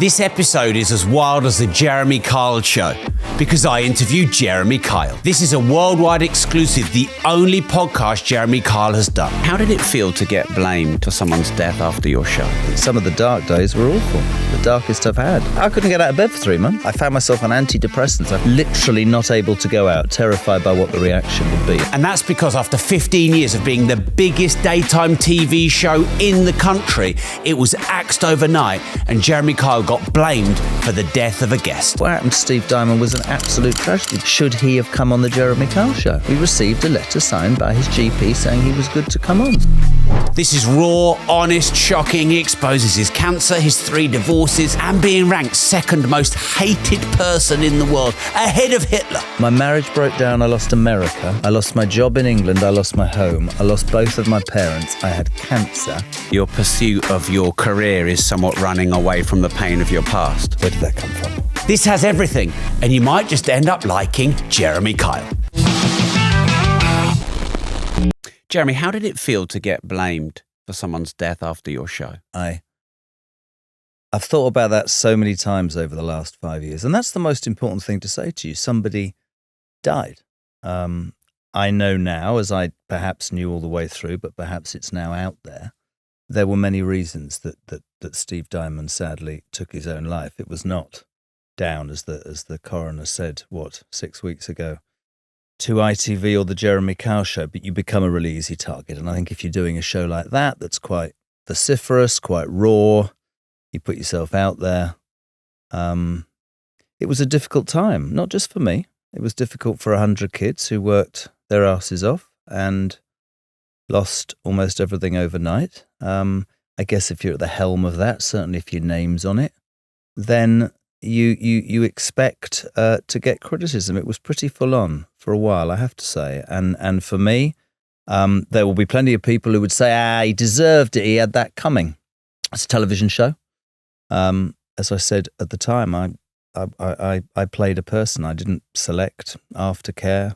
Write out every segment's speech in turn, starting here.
This episode is as wild as the Jeremy Kyle show because I interviewed Jeremy Kyle. This is a worldwide exclusive, the only podcast Jeremy Kyle has done. How did it feel to get blamed for someone's death after your show? Some of the dark days were awful. The darkest I've had. I couldn't get out of bed for 3 months. I found myself on antidepressants. I'm literally not able to go out, terrified by what the reaction would be. And that's because after 15 years of being the biggest daytime TV show in the country, it was axed overnight and Jeremy Kyle got blamed for the death of a guest. What happened to Steve Diamond was an absolute tragedy. Should he have come on the Jeremy Kyle show? We received a letter signed by his GP saying he was good to come on. This is raw, honest, shocking. He exposes his cancer, his 3 divorces, and being ranked second most hated person in the world, ahead of Hitler. My marriage broke down. I lost America. I lost my job in England. I lost my home. I lost both of my parents. I had cancer. Your pursuit of your career is somewhat running away from the pain of your past. Where did that come from? This has everything, and you might just end up liking Jeremy Kyle. Jeremy, how did it feel to get blamed for someone's death after your show? I've thought about that so many times over the last 5 years, and that's the most important thing to say to you. Somebody died. I know now, as I perhaps knew all the way through, but perhaps it's now out there, there were many reasons that Steve Diamond sadly took his own life. It was not down, as the coroner said, 6 weeks ago, to ITV or the Jeremy Kyle show, but you become a really easy target. And I think if you're doing a show like that, that's quite vociferous, quite raw, you put yourself out there. It was a difficult time, not just for me. It was difficult for 100 kids who worked their asses off and lost almost everything overnight. I guess if you're at the helm of that, certainly if your name's on it, then you expect to get criticism. It was pretty full on for a while, I have to say. And for me, there will be plenty of people who would say, he deserved it. He had that coming. It's a television show. As I said at the time, I played a person. I didn't select aftercare,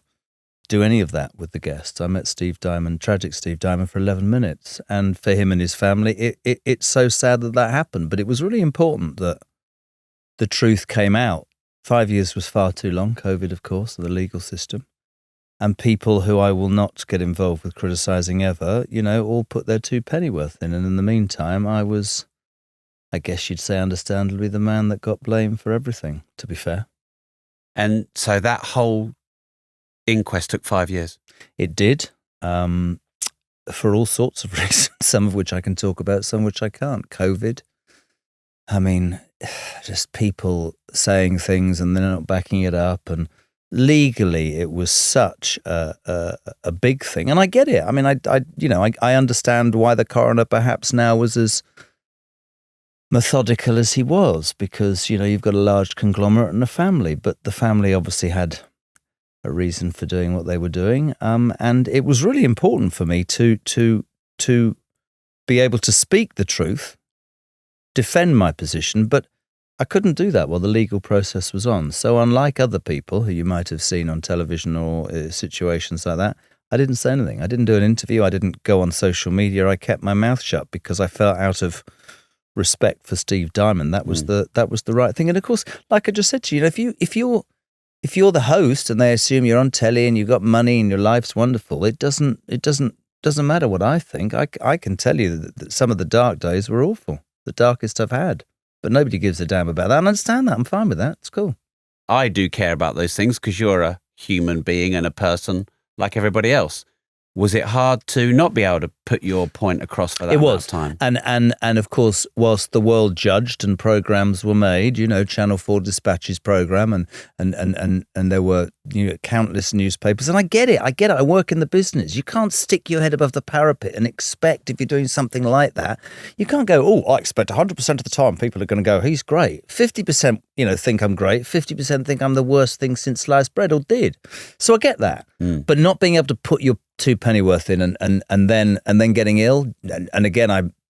do any of that with the guests. I met Steve Diamond, tragic Steve Diamond, for 11 minutes. And for him and his family, it's so sad that happened. But it was really important that the truth came out. 5 years was far too long, COVID, of course, the legal system. And people who I will not get involved with criticising ever, all put their 2 pennyworth in. And in the meantime, I was, I guess you'd say understandably, the man that got blamed for everything, to be fair. And so that whole inquest took 5 years? It did, for all sorts of reasons, some of which I can talk about, some which I can't. COVID. I mean, just people saying things and then not backing it up, and legally it was such a big thing. And I get it. I mean, I understand why the coroner perhaps now was as methodical as he was, because you've got a large conglomerate and a family, but the family obviously had a reason for doing what they were doing, and it was really important for me to be able to speak the truth, defend my position, but I couldn't do that while the legal process was on. So unlike other people who you might have seen on television or situations like that, I didn't say anything. I didn't do an interview. I didn't go on social media. I kept my mouth shut because I felt, out of respect for Steve Diamond, that was the right thing. And of course, like I just said to you, if you're the host and they assume you're on telly and you've got money and your life's wonderful, it doesn't matter what I think. I can tell you that some of the dark days were awful. The darkest I've had. But nobody gives a damn about that. I understand that. I'm fine with that. It's cool. I do care about those things because you're a human being and a person like everybody else. Was it hard to not be able to put your point across for that amount of time? And of course, whilst the world judged and programs were made, Channel 4 Dispatches program and there were countless newspapers. And I get it. I work in the business. You can't stick your head above the parapet and expect, if you're doing something like that, you can't go, I expect 100% of the time people are going to go, he's great. 50%, think I'm great. 50% think I'm the worst thing since sliced bread, or did. So I get that. But not being able to put your 2 pennyworth in and then getting ill. And again,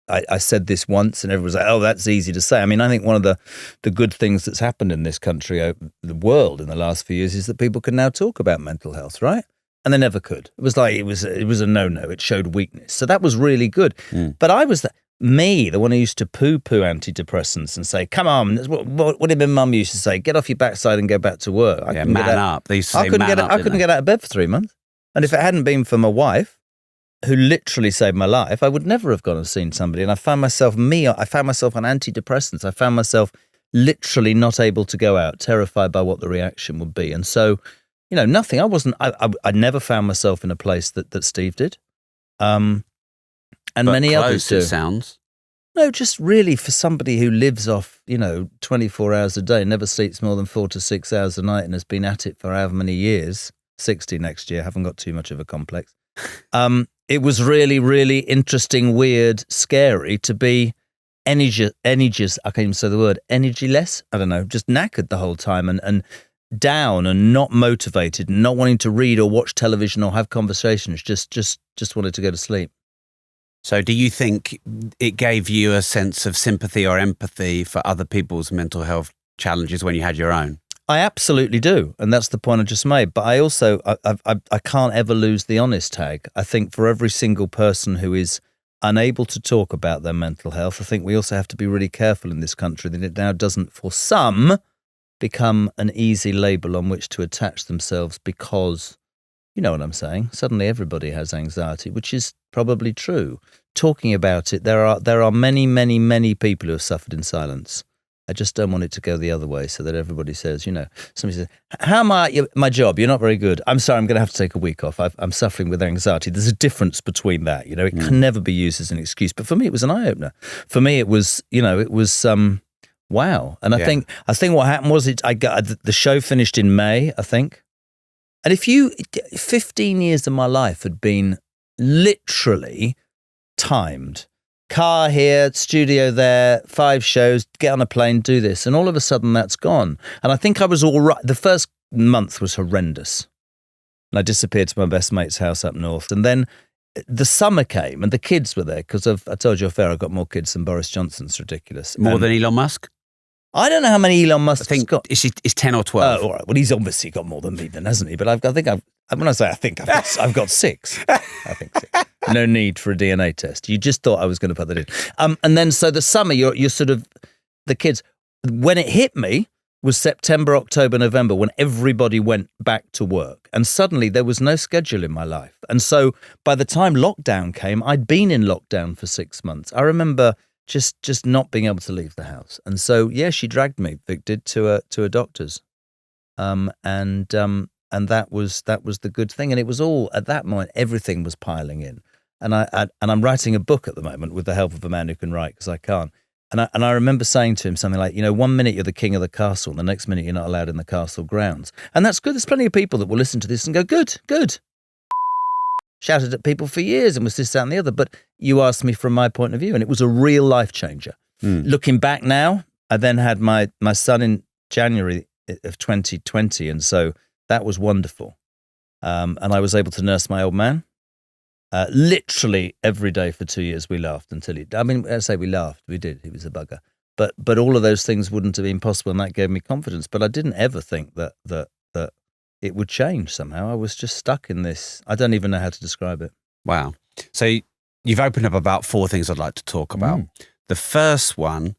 I said this once and everyone's like, that's easy to say. I mean, I think one of the good things that's happened in this country, the world in the last few years, is that people can now talk about mental health, right? And they never could. It was like, it was a no-no. It showed weakness. So that was really good. But I was me, the one who used to poo-poo antidepressants and say, come on, what did my mum used to say? Get off your backside and go back to work. Man up. They used to say man up. I couldn't get out of bed for 3 months. And if it hadn't been for my wife, who literally saved my life, I would never have gone and seen somebody. And I found myself on antidepressants. I found myself literally not able to go out, terrified by what the reaction would be. And so, nothing. I never found myself in a place that Steve did. And but many others do. It sounds. No, just really for somebody who lives off, 24 hours a day, never sleeps more than 4 to 6 hours a night and has been at it for however many years, 60 next year, haven't got too much of a complex. It was really, really interesting, weird, scary to be I can't even say the word, energyless. I don't know, just knackered the whole time and down and not motivated and not wanting to read or watch television or have conversations, just wanted to go to sleep. So do you think it gave you a sense of sympathy or empathy for other people's mental health challenges when you had your own? I absolutely do. And that's the point I just made. But I also, I can't ever lose the honest tag. I think for every single person who is unable to talk about their mental health, I think we also have to be really careful in this country that it now doesn't, for some, become an easy label on which to attach themselves because, you know what I'm saying, suddenly everybody has anxiety, which is probably true. Talking about it, there are many, many, many people who have suffered in silence. I just don't want it to go the other way so that everybody says, somebody says, how am I, my job? You're not very good. I'm sorry, I'm going to have to take a week off. I'm suffering with anxiety. There's a difference between that. It can never be used as an excuse. But for me, it was an eye-opener. For me, it was, wow. And I think what happened was the show finished in May, I think. And 15 years of my life had been literally timed. Car here, studio there, 5 shows, get on a plane, do this. And all of a sudden that's gone. And I think I was all right. The first month was horrendous. And I disappeared to my best mate's house up north. And then the summer came and the kids were there because I told you off air, I've got more kids than Boris Johnson. It's ridiculous. More than Elon Musk? I don't know how many Elon Musk has got. It's 10 or 12. All right. Well, he's obviously got more than me then, hasn't he? But I've got 6. I think 6. No need for a DNA test. You just thought I was going to put that in. And then so the summer, you're sort of, the kids, when it hit me was September, October, November, when everybody went back to work. And suddenly there was no schedule in my life. And so by the time lockdown came, I'd been in lockdown for 6 months. I remember just not being able to leave the house. And so, yeah, she dragged me, Vic did, to a doctor's. And that was the good thing. And it was all, at that moment, everything was piling in. And I'm writing a book at the moment with the help of a man who can write because I can't. And I remember saying to him something like, 1 minute you're the king of the castle, and the next minute you're not allowed in the castle grounds. And that's good. There's plenty of people that will listen to this and go, good. Shouted at people for years and was this, that and the other. But you asked me from my point of view, and it was a real life changer. Looking back now, I then had my son in January of 2020. And so that was wonderful. And I was able to nurse my old man. Literally every day for 2 years we laughed until I say we laughed, we did, he was a bugger. But all of those things wouldn't have been possible, and that gave me confidence. But I didn't ever think that it would change somehow. I was just stuck in this. I don't even know how to describe it. Wow. So you've opened up about 4 things I'd like to talk about. The first one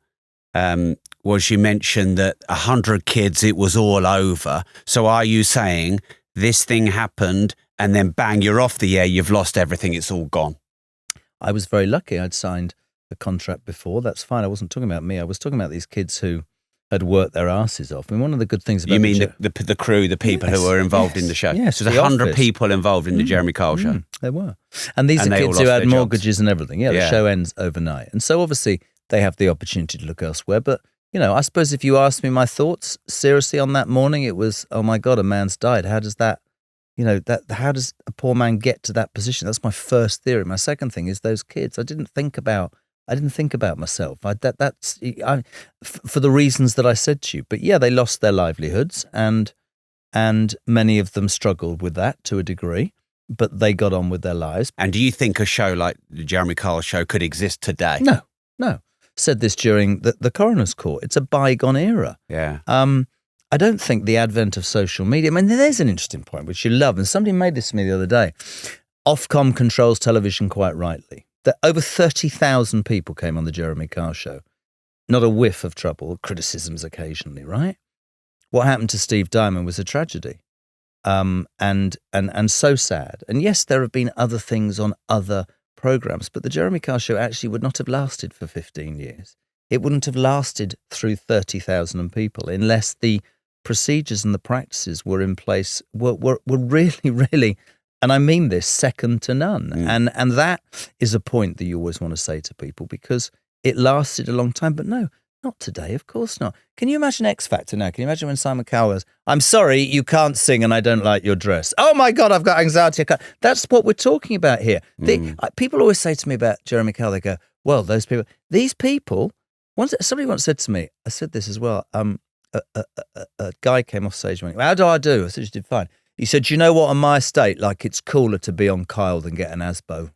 was you mentioned that 100 kids, it was all over. So are you saying this thing happened and then bang, you're off the air, you've lost everything, it's all gone? I was very lucky. I'd signed a contract before. That's fine. I wasn't talking about me. I was talking about these kids who had worked their asses off. I mean, one of the good things about you mean the crew, the people who were involved in the show? Yes, so there's 100 people involved in the Jeremy Kyle show. There were. And these are kids who had mortgages and everything. Yeah, the show ends overnight. And so obviously they have the opportunity to look elsewhere. But, I suppose if you asked me my thoughts, seriously, on that morning, it was, oh my God, a man's died. How does that, how does a poor man get to that position? That's my first theory. My second thing is those kids. I didn't think about myself. That's for the reasons that I said to you. But yeah, they lost their livelihoods, and many of them struggled with that to a degree. But they got on with their lives. And do you think a show like the Jeremy Kyle show could exist today? No. Said this during the coroner's court. It's a bygone era. Yeah. I don't think the advent of social media. I mean, there's an interesting point which you love, and somebody made this to me the other day. Ofcom controls television quite rightly. that over 30,000 people came on the Jeremy Kyle show. Not a whiff of trouble, criticisms occasionally, right? What happened to Steve Diamond was a tragedy, and so sad. And yes, there have been other things on other programs, but the Jeremy Kyle show actually would not have lasted for 15 years. It wouldn't have lasted through 30,000 people unless the procedures and the practices were in place, were really, really, and I mean this, second to none. And that is a point that you always want to say to people, because it lasted a long time. But no, not today, of course not. Can you imagine X Factor now? Can you imagine when Simon Cowell goes, I'm sorry, you can't sing and I don't like your dress. Oh my God, I've got anxiety. That's what we're talking about here. People always say to me about Jeremy Kyle, they go, well, these people, somebody once said to me, I said this as well, a guy came off stage and went, how do I do? I said, you did fine. He said, you know what, on my estate, like, it's cooler to be on Kyle than get an ASBO.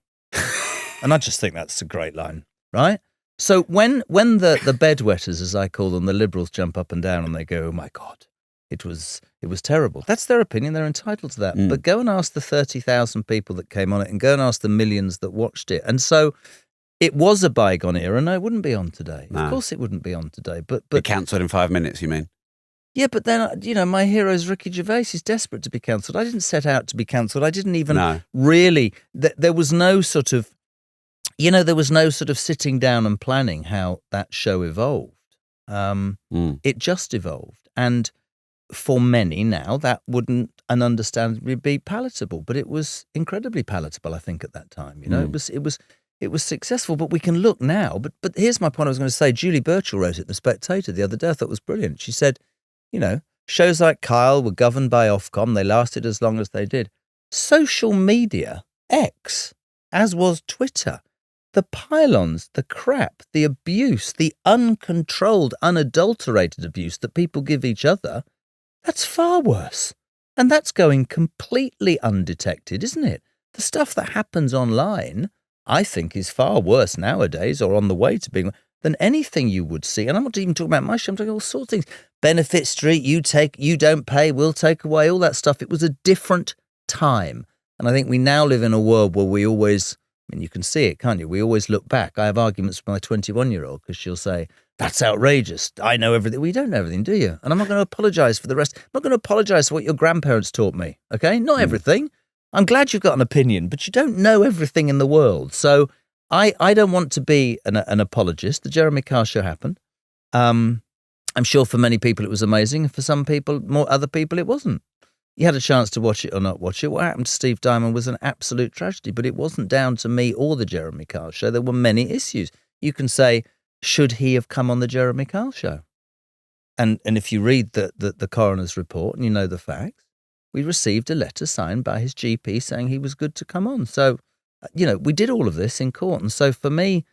And I just think that's a great line, right? So when the bedwetters, as I call them, the Liberals jump up and down and they go, oh my God, it was terrible. That's their opinion. They're entitled to that. But go and ask the 30,000 people that came on it, and go and ask the millions that watched it. And so it was a bygone era. No, it wouldn't be on today. No. Of course it wouldn't be on today. But it cancelled in 5 minutes, you mean? Yeah, but then, my hero is Ricky Gervais. He's desperate to be cancelled. I didn't set out to be cancelled. I didn't even really, there was no sort of, there was no sort of sitting down and planning how that show evolved. It just evolved. And for many now, that wouldn't and understandably be palatable, but it was incredibly palatable, I think, at that time. It was successful, but we can look now. But here's my point I was going to say. Julie Burchill wrote it in The Spectator the other day. I thought it was brilliant. She said, shows like Kyle were governed by Ofcom. They lasted as long as they did. Social media, X, as was Twitter, the pylons, the crap, the abuse, the uncontrolled, unadulterated abuse that people give each other, that's far worse. And that's going completely undetected, isn't it? The stuff that happens online, I think, is far worse nowadays, or on the way to being, than anything you would see. And I'm not even talking about my show, I'm talking all sorts of things. Benefit Street, you don't pay, we'll take away, all that stuff. It was a different time. And I think we now live in a world where we always, you can see it, can't you? We always look back. I have arguments with my 21-year-old because she'll say, that's outrageous. I know everything. Well, you don't know everything, do you? And I'm not going to apologise for the rest. I'm not going to apologise for what your grandparents taught me, okay? Not everything. I'm glad you've got an opinion, but you don't know everything in the world. So I don't want to be an apologist. The Jeremy Kyle show happened. I'm sure for many people it was amazing. For some people, other people, it wasn't. You had a chance to watch it or not watch it. What happened to Steve Diamond was an absolute tragedy, but it wasn't down to me or the Jeremy Kyle show. There were many issues. You can say, should he have come on the Jeremy Kyle show? And if you read the coroner's report and you know the facts, we received a letter signed by his GP saying he was good to come on. So, we did all of this in court. And so for me,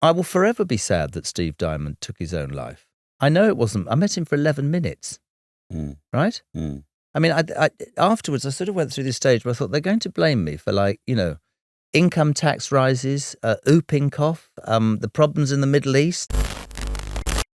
I will forever be sad that Steve Diamond took his own life. I know it wasn't. I met him for 11 minutes, right? I mean, I afterwards, I sort of went through this stage where I thought they're going to blame me for, income tax rises, whooping cough, the problems in the Middle East.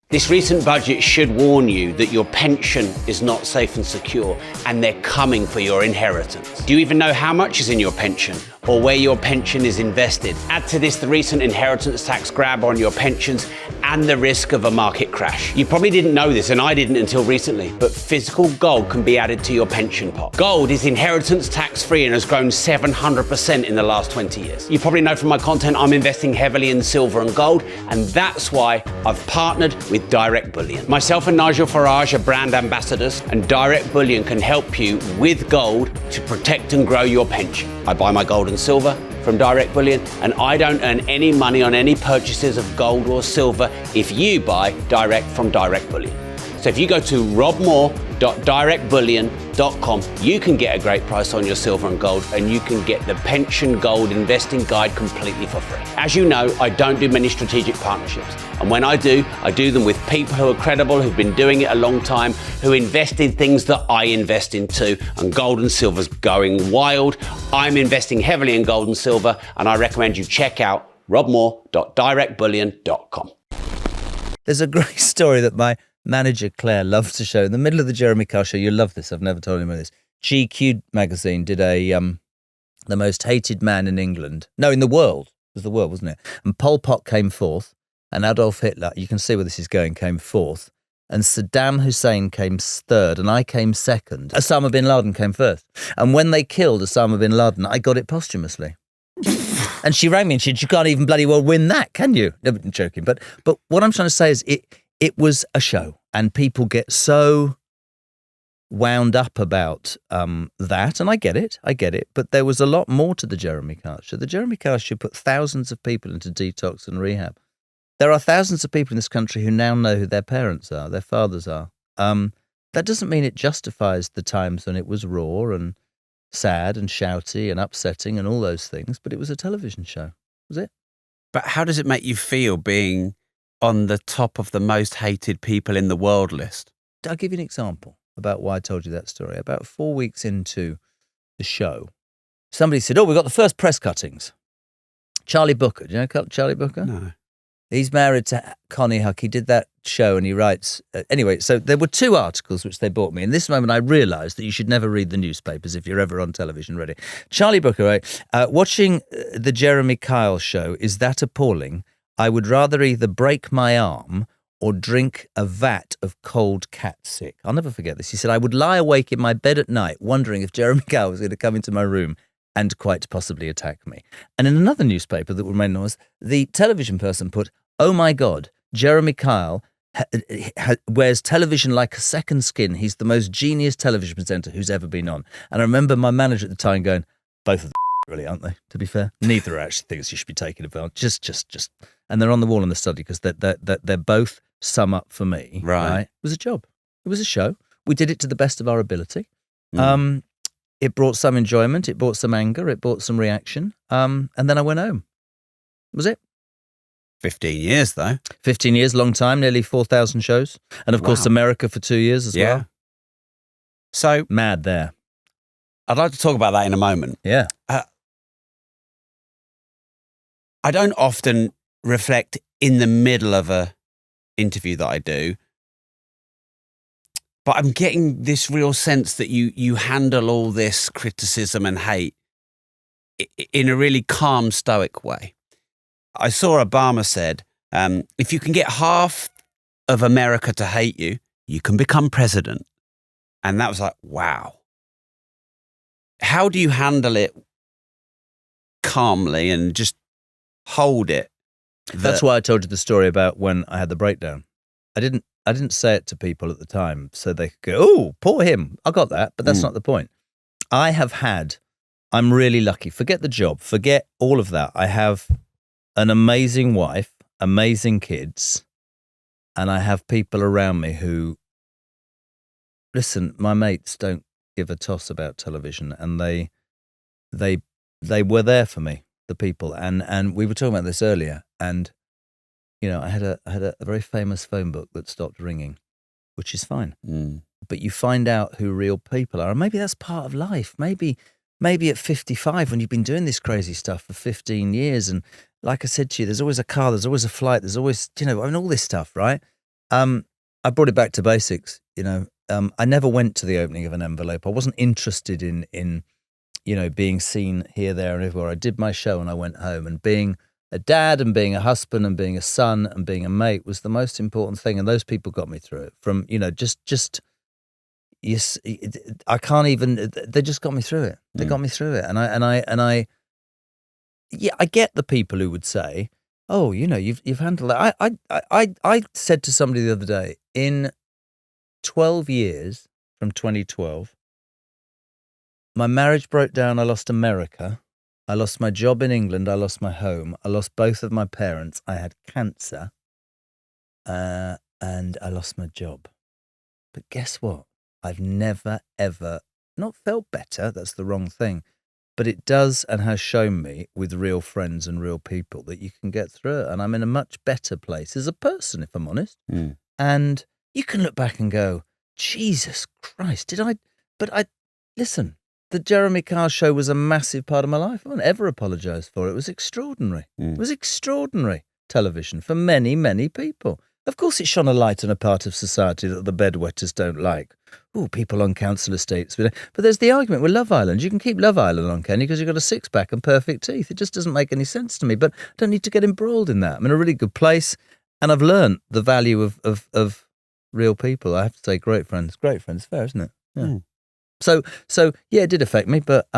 This recent budget should warn you that your pension is not safe and secure, and they're coming for your inheritance. Do you even know how much is in your pension or where your pension is invested? Add to this the recent inheritance tax grab on your pensions and the risk of a market crash. You probably didn't know this, and I didn't until recently, but physical gold can be added to your pension pot. Gold is inheritance tax free and has grown 700% in the last 20 years. You probably know from my content I'm investing heavily in silver and gold, and that's why I've partnered with Direct Bullion. Myself and Nigel Farage are brand ambassadors, and Direct Bullion can help you with gold to protect and grow your pension. I buy my gold and silver from Direct Bullion, and I don't earn any money on any purchases of gold or silver if you buy direct from Direct Bullion. So if you go to robmore.directbullion.com, you can get a great price on your silver and gold, and you can get the pension gold investing guide completely for free. As you know, I don't do many strategic partnerships. And when I do them with people who are credible, who've been doing it a long time, who invest in things that I invest in too. And gold and silver's going wild. I'm investing heavily in gold and silver, and I recommend you check out robmore.directbullion.com. There's a great story that my manager Claire loves to show. In the middle of the Jeremy Kyle show, you'll love this, I've never told him about this. GQ magazine did the most hated man in England, no, in the world, was the word, wasn't it? And Pol Pot came fourth, and Adolf Hitler, you can see where this is going, came fourth, and Saddam Hussein came third, and I came second. Osama bin Laden came first. And when they killed Osama bin Laden, I got it posthumously. And she rang me and she said, you can't even bloody well win that, can you? No, I'm joking. But what I'm trying to say is it was a show, and people get so wound up about that, and I get it, but there was a lot more to the Jeremy Kyle show. The Jeremy Kyle show put thousands of people into detox and rehab. There are thousands of people in this country who now know who their parents are, their fathers are. That doesn't mean it justifies the times when it was raw and sad and shouty and upsetting and all those things, but it was a television show, was it? But how does it make you feel being on the top of the most hated people in the world list? I'll give you an example about why I told you that story. About 4 weeks into the show, somebody said, we've got the first press cuttings. Charlie Booker, do you know Charlie Booker? No. He's married to Connie Huck. He did that show and he writes... anyway, so there were 2 articles which they bought me. In this moment, I realised that you should never read the newspapers if you're ever on television, ready. Charlie Booker, right? Watching the Jeremy Kyle show is that appalling. I would rather either break my arm or drink a vat of cold cat sick. I'll never forget this. He said, I would lie awake in my bed at night wondering if Jeremy Kyle was going to come into my room and quite possibly attack me. And in another newspaper that made noise, the television person put, oh my God, Jeremy Kyle wears television like a second skin. He's the most genius television presenter who's ever been on. And I remember my manager at the time going, both of them really, aren't they, to be fair? Neither are actually things you should be taking advantage. Just. And they're on the wall in the study because they're both sum up for me. Right. It was a job. It was a show. We did it to the best of our ability. It brought some enjoyment. It brought some anger. It brought some reaction. And then I went home. Was it? 15 years, though. 15 years, long time, nearly 4,000 shows. And, of course, America for 2 years as well. So mad there. I'd like to talk about that in a moment. Yeah. I don't often reflect in the middle of a interview that I do, but I'm getting this real sense that you handle all this criticism and hate in a really calm, stoic way. I saw Obama said, if you can get half of America to hate you, you can become president. And that was like, wow. How do you handle it calmly and just hold it? That's why I told you the story about when I had the breakdown. I didn't say it to people at the time so they could go, oh, poor him. I got that, but that's not the point. I'm really lucky. Forget the job. Forget all of that. I have an amazing wife, amazing kids, and I have people around me who, listen, my mates don't give a toss about television, and they were there for me, the people. And we were talking about this earlier, and you know, I had a very famous phone book that stopped ringing, which is fine. But you find out who real people are, and maybe that's part of life. Maybe at 55, when you've been doing this crazy stuff for 15 years, and like I said to you, there's always a car, there's always a flight, there's always, all this stuff, right? I brought it back to basics. I never went to the opening of an envelope. I wasn't interested in being seen here, there, and everywhere. I did my show and I went home, and being a dad and being a husband and being a son and being a mate was the most important thing. And those people got me through it. From, yes, I can't even, they just got me through it. They got me through it. And I get the people who would say, oh, you've handled it. I said to somebody the other day, in 12 years from 2012, my marriage broke down. I lost America. I lost my job in England. I lost my home. I lost both of my parents. I had cancer. And I lost my job. But guess what? I've never, ever not felt better. That's the wrong thing. But it does and has shown me with real friends and real people that you can get through it. And I'm in a much better place as a person, if I'm honest. And you can look back and go, Jesus Christ, listen, the Jeremy Kyle show was a massive part of my life. I won't ever apologise for it. It was extraordinary. It was extraordinary television for many, many people. Of course it shone a light on a part of society that the bedwetters don't like. Oh, people on council estates. But there's the argument with Love Island. You can keep Love Island on, Kenny, because you've got a six-pack and perfect teeth. It just doesn't make any sense to me. But I don't need to get embroiled in that. I'm in a really good place, and I've learned the value of real people. I have to say, great friends. Great friends. Fair, isn't it? Yeah. Mm. So yeah, it did affect me, but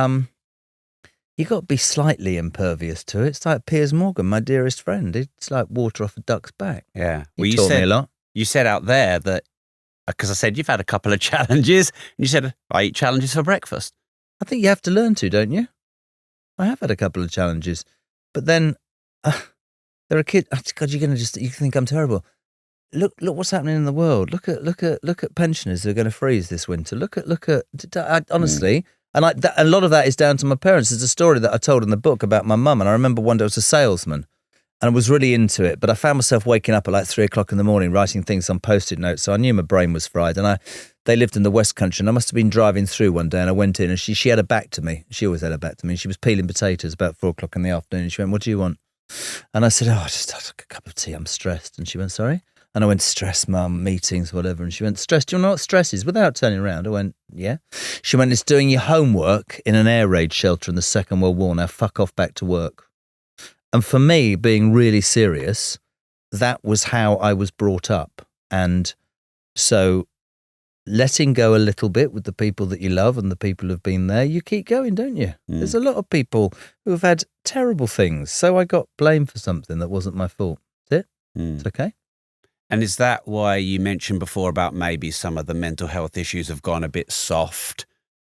you got to be slightly impervious to it. It's like Piers Morgan, my dearest friend. It's like water off a duck's back. Yeah. He taught me a lot. You said out there that, because I said you've had a couple of challenges, and you said, I eat challenges for breakfast. I think you have to learn to, don't you? I have had a couple of challenges, but then there are kids. Oh, God, you think I'm terrible. Look what's happening in the world. Look at pensioners who are going to freeze this winter. Look at honestly. And a lot of that is down to my parents. There's a story that I told in the book about my mum, and I remember one day I was a salesman, and I was really into it, but I found myself waking up at like 3 o'clock in the morning writing things on Post-it notes, so I knew my brain was fried. And they lived in the West Country, and I must have been driving through one day, and I went in, and she had her back to me. She always had her back to me. She was peeling potatoes about 4 o'clock in the afternoon, and she went, "What do you want?" And I said, "Oh, I just had a cup of tea. I'm stressed." And she went, "Sorry?" And I went, "Stress, Mum, meetings, whatever." And she went, "Stress, do you know what stress is?" Without turning around, I went, "Yeah." She went, "It's doing your homework in an air raid shelter in the Second World War. Now fuck off back to work." And for me, being really serious, that was how I was brought up. And so letting go a little bit with the people that you love and the people who've been there, you keep going, don't you? Mm. There's a lot of people who have had terrible things. So I got blamed for something that wasn't my fault. That's it. It's okay. And is that why you mentioned before about maybe some of the mental health issues have gone a bit soft,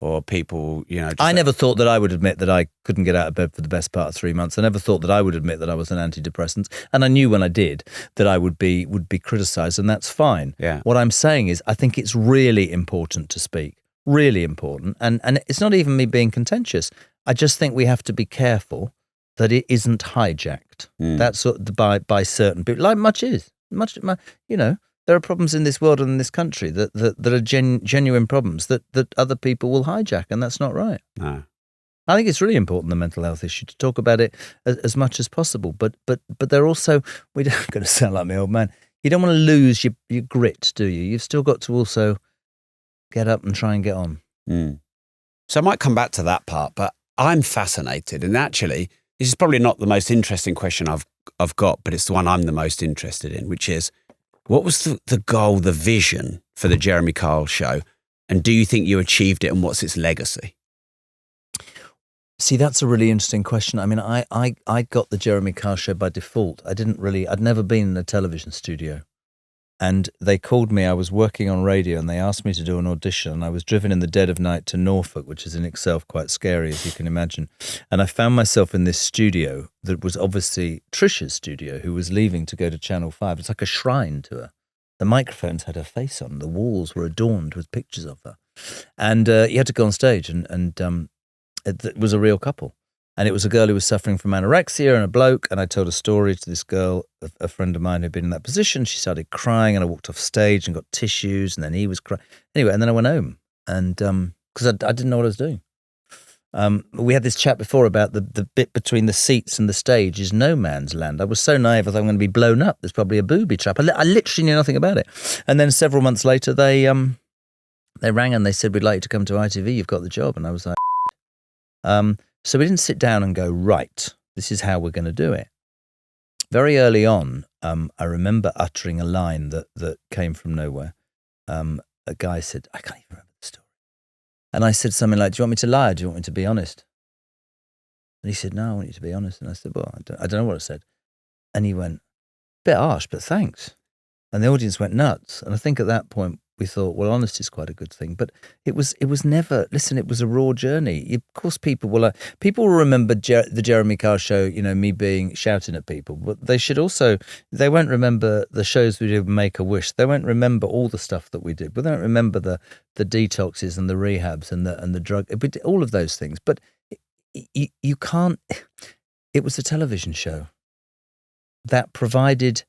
or people, I never thought that I would admit that I couldn't get out of bed for the best part of 3 months. I never thought that I would admit that I was on antidepressants. And I knew when I did that I would be criticised, and that's fine. Yeah. What I'm saying is I think it's really important to speak, really important. And it's not even me being contentious. I just think we have to be careful that it isn't hijacked. That's by certain people, like much is. There are problems in this world and in this country that are genuine problems that other people will hijack, and that's not right. No. I think it's really important, the mental health issue, to talk about it as much as possible. But they're also, we're going to sound like my old man, you don't want to lose your grit, do you? You've still got to also get up and try and get on. So I might come back to that part, but I'm fascinated, and actually, this is probably not the most interesting question I've got, but it's the one I'm the most interested in, which is, what was the goal, the vision for the Jeremy Kyle show? And do you think you achieved it, and what's its legacy? See, that's a really interesting question. I mean, I got the Jeremy Kyle show by default. I'd never been in a television studio. And they called me, I was working on radio, and they asked me to do an audition. And I was driven in the dead of night to Norfolk, which is in itself quite scary, as you can imagine. And I found myself in this studio that was obviously Trisha's studio, who was leaving to go to Channel 5. It's like a shrine to her. The microphones had her face on. The walls were adorned with pictures of her. And you had to go on stage, and it was a real couple. And it was a girl who was suffering from anorexia and a bloke. And I told a story to this girl, a friend of mine who'd been in that position. She started crying, and I walked off stage and got tissues, and then he was crying. Anyway, and then I went home, and because I didn't know what I was doing. We had this chat before about the bit between the seats and the stage is no man's land. I was so naive, I thought I'm going to be blown up. There's probably a booby trap. I literally knew nothing about it. And then several months later, they rang and they said, "We'd like you to come to ITV. You've got the job." And I was like, So we didn't sit down and go, right, this is how we're going to do it. Very early on, I remember uttering a line that came from nowhere. A guy said, I can't even remember the story. And I said something like, "Do you want me to lie, or do you want me to be honest?" And he said, "No, I want you to be honest." And I said, "Well, I don't know what I said." And he went, "Bit harsh, but thanks." And the audience went nuts. And I think at that point, we thought, well, honesty is quite a good thing. But it was never, listen, it was a raw journey. Of course, people will remember the Jeremy Kyle show, me shouting at people, but they won't remember the shows we did with Make-A-Wish. They won't remember all the stuff that we did. But they don't remember the detoxes and the rehabs and the drug, all of those things. But you can't, it was a television show that provided,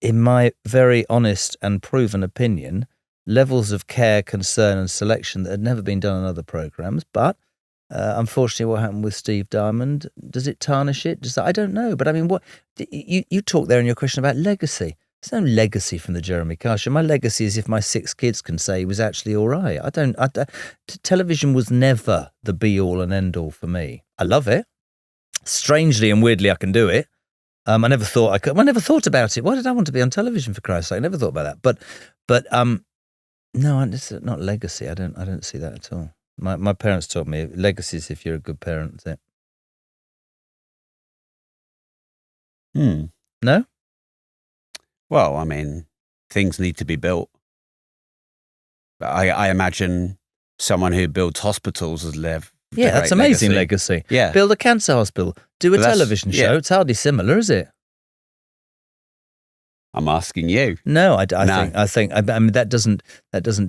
in my very honest and proven opinion, levels of care, concern and selection that had never been done on other programmes. But Unfortunately, what happened with Steve Diamond, does it tarnish it? I don't know. But I mean, what you talk there in your question about legacy. There's no legacy from the Jeremy Kyle show. My legacy is if my 6 kids can say he was actually all right. Television was never the be-all and end-all for me. I love it. Strangely and weirdly, I can do it. I never thought I could. I never thought about it. Why did I want to be on television, for Christ's sake? I never thought about that. But no, it's not legacy. I don't see that at all. My parents taught me legacy is if you're a good parent. That's it. No? Well, I mean, things need to be built. I imagine someone who builds hospitals has lived. Yeah, that's amazing legacy. Yeah. Build a cancer hospital. Do a television show. It's hardly similar, is it? I'm asking you. No, I think. I mean, that doesn't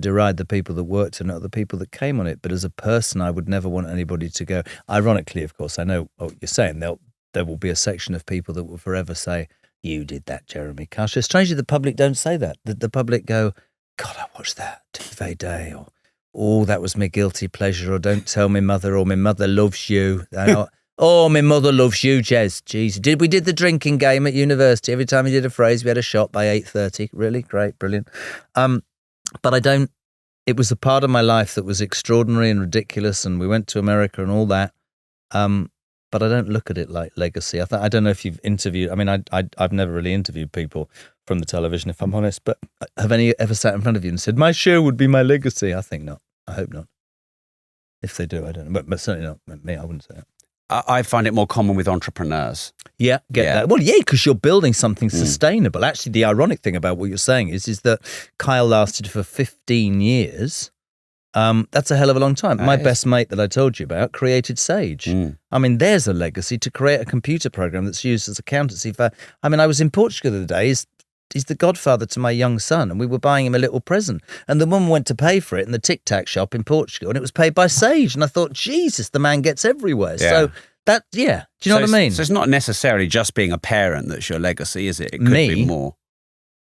deride the people that worked and not the people that came on it. But as a person, I would never want anybody to go. Ironically, of course, I know what you're saying. There will be a section of people that will forever say, "You did that, Jeremy Kyle." Strangely, the public don't say that. The public go, "God, I watched that TV Day," or "Oh, that was my guilty pleasure," or "Don't tell me mother," or "My mother loves you." Oh, my mother loves you, Jez. Jeez. We did the drinking game at university. Every time we did a phrase, we had a shot by 8:30. Really? Great. Brilliant. But it was a part of my life that was extraordinary and ridiculous, and we went to America and all that. But I don't look at it like legacy. I don't know if you've interviewed, I mean, I've never really interviewed people from the television, if I'm honest, but have any ever sat in front of you and said, my show would be my legacy? I think not. I hope not. If they do, I don't know. But certainly not me, I wouldn't say that. I find it more common with entrepreneurs. Yeah, get that. Well, yeah, because you're building something sustainable. Actually, the ironic thing about what you're saying is that Kyle lasted for 15 years. That's a hell of a long time. My best mate that I told you about created Sage. I mean, there's a legacy to create a computer program that's used as accountancy for. I mean, I was in Portugal the other day. He's the godfather to my young son, and we were buying him a little present. And the woman went to pay for it in the Tic Tac shop in Portugal, and it was paid by Sage. And I thought, Jesus, the man gets everywhere. Yeah. So that, do you know what I mean? So it's not necessarily just being a parent that's your legacy, is it? It could be more.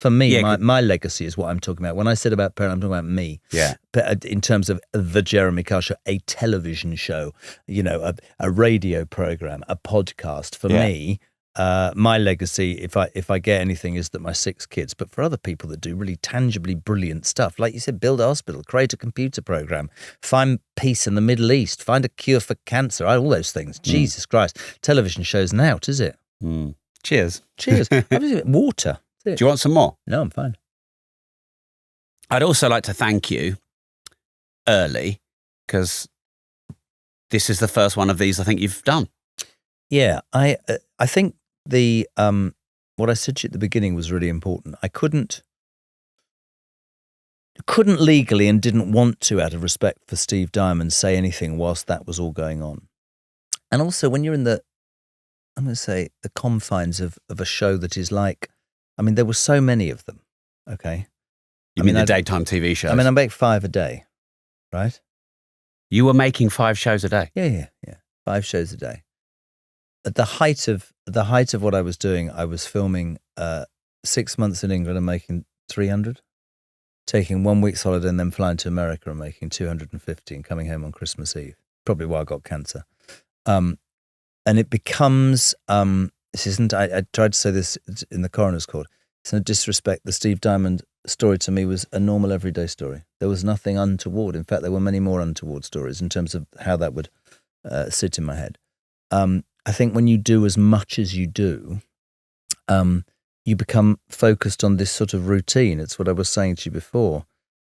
For me, my legacy is what I'm talking about. When I said about parent, I'm talking about me. Yeah. But in terms of the Jeremy Kyle show, a television show, a radio program, a podcast. For me, my legacy, if I get anything, is that my 6 kids. But for other people that do really tangibly brilliant stuff, like you said, build a hospital, create a computer program, find peace in the Middle East, find a cure for cancer, all those things. Jesus Christ. Television show's an out, is it? Cheers. Water. Do you want some more? No, I'm fine. I'd also like to thank you early, because this is the first one of these I think you've done. Yeah, I think the what I said to you at the beginning was really important. I couldn't legally and didn't want to, out of respect for Steve Diamond, say anything whilst that was all going on. And also, when you're in the confines of a show that is like, I mean, there were so many of them, okay? You mean the daytime TV shows? I mean, I make 5 a day, right? You were making 5 shows a day? Yeah. 5 shows a day. At the height of what I was doing, I was filming 6 months in England and making 300, taking 1 week's holiday and then flying to America and making 250 and coming home on Christmas Eve. Probably why I got cancer. And it becomes... This isn't, I tried to say this in the coroner's court. It's no disrespect. The Steve Diamond story to me was a normal everyday story. There was nothing untoward. In fact, there were many more untoward stories in terms of how that would sit in my head. I think when you do as much as you do, you become focused on this sort of routine. It's what I was saying to you before.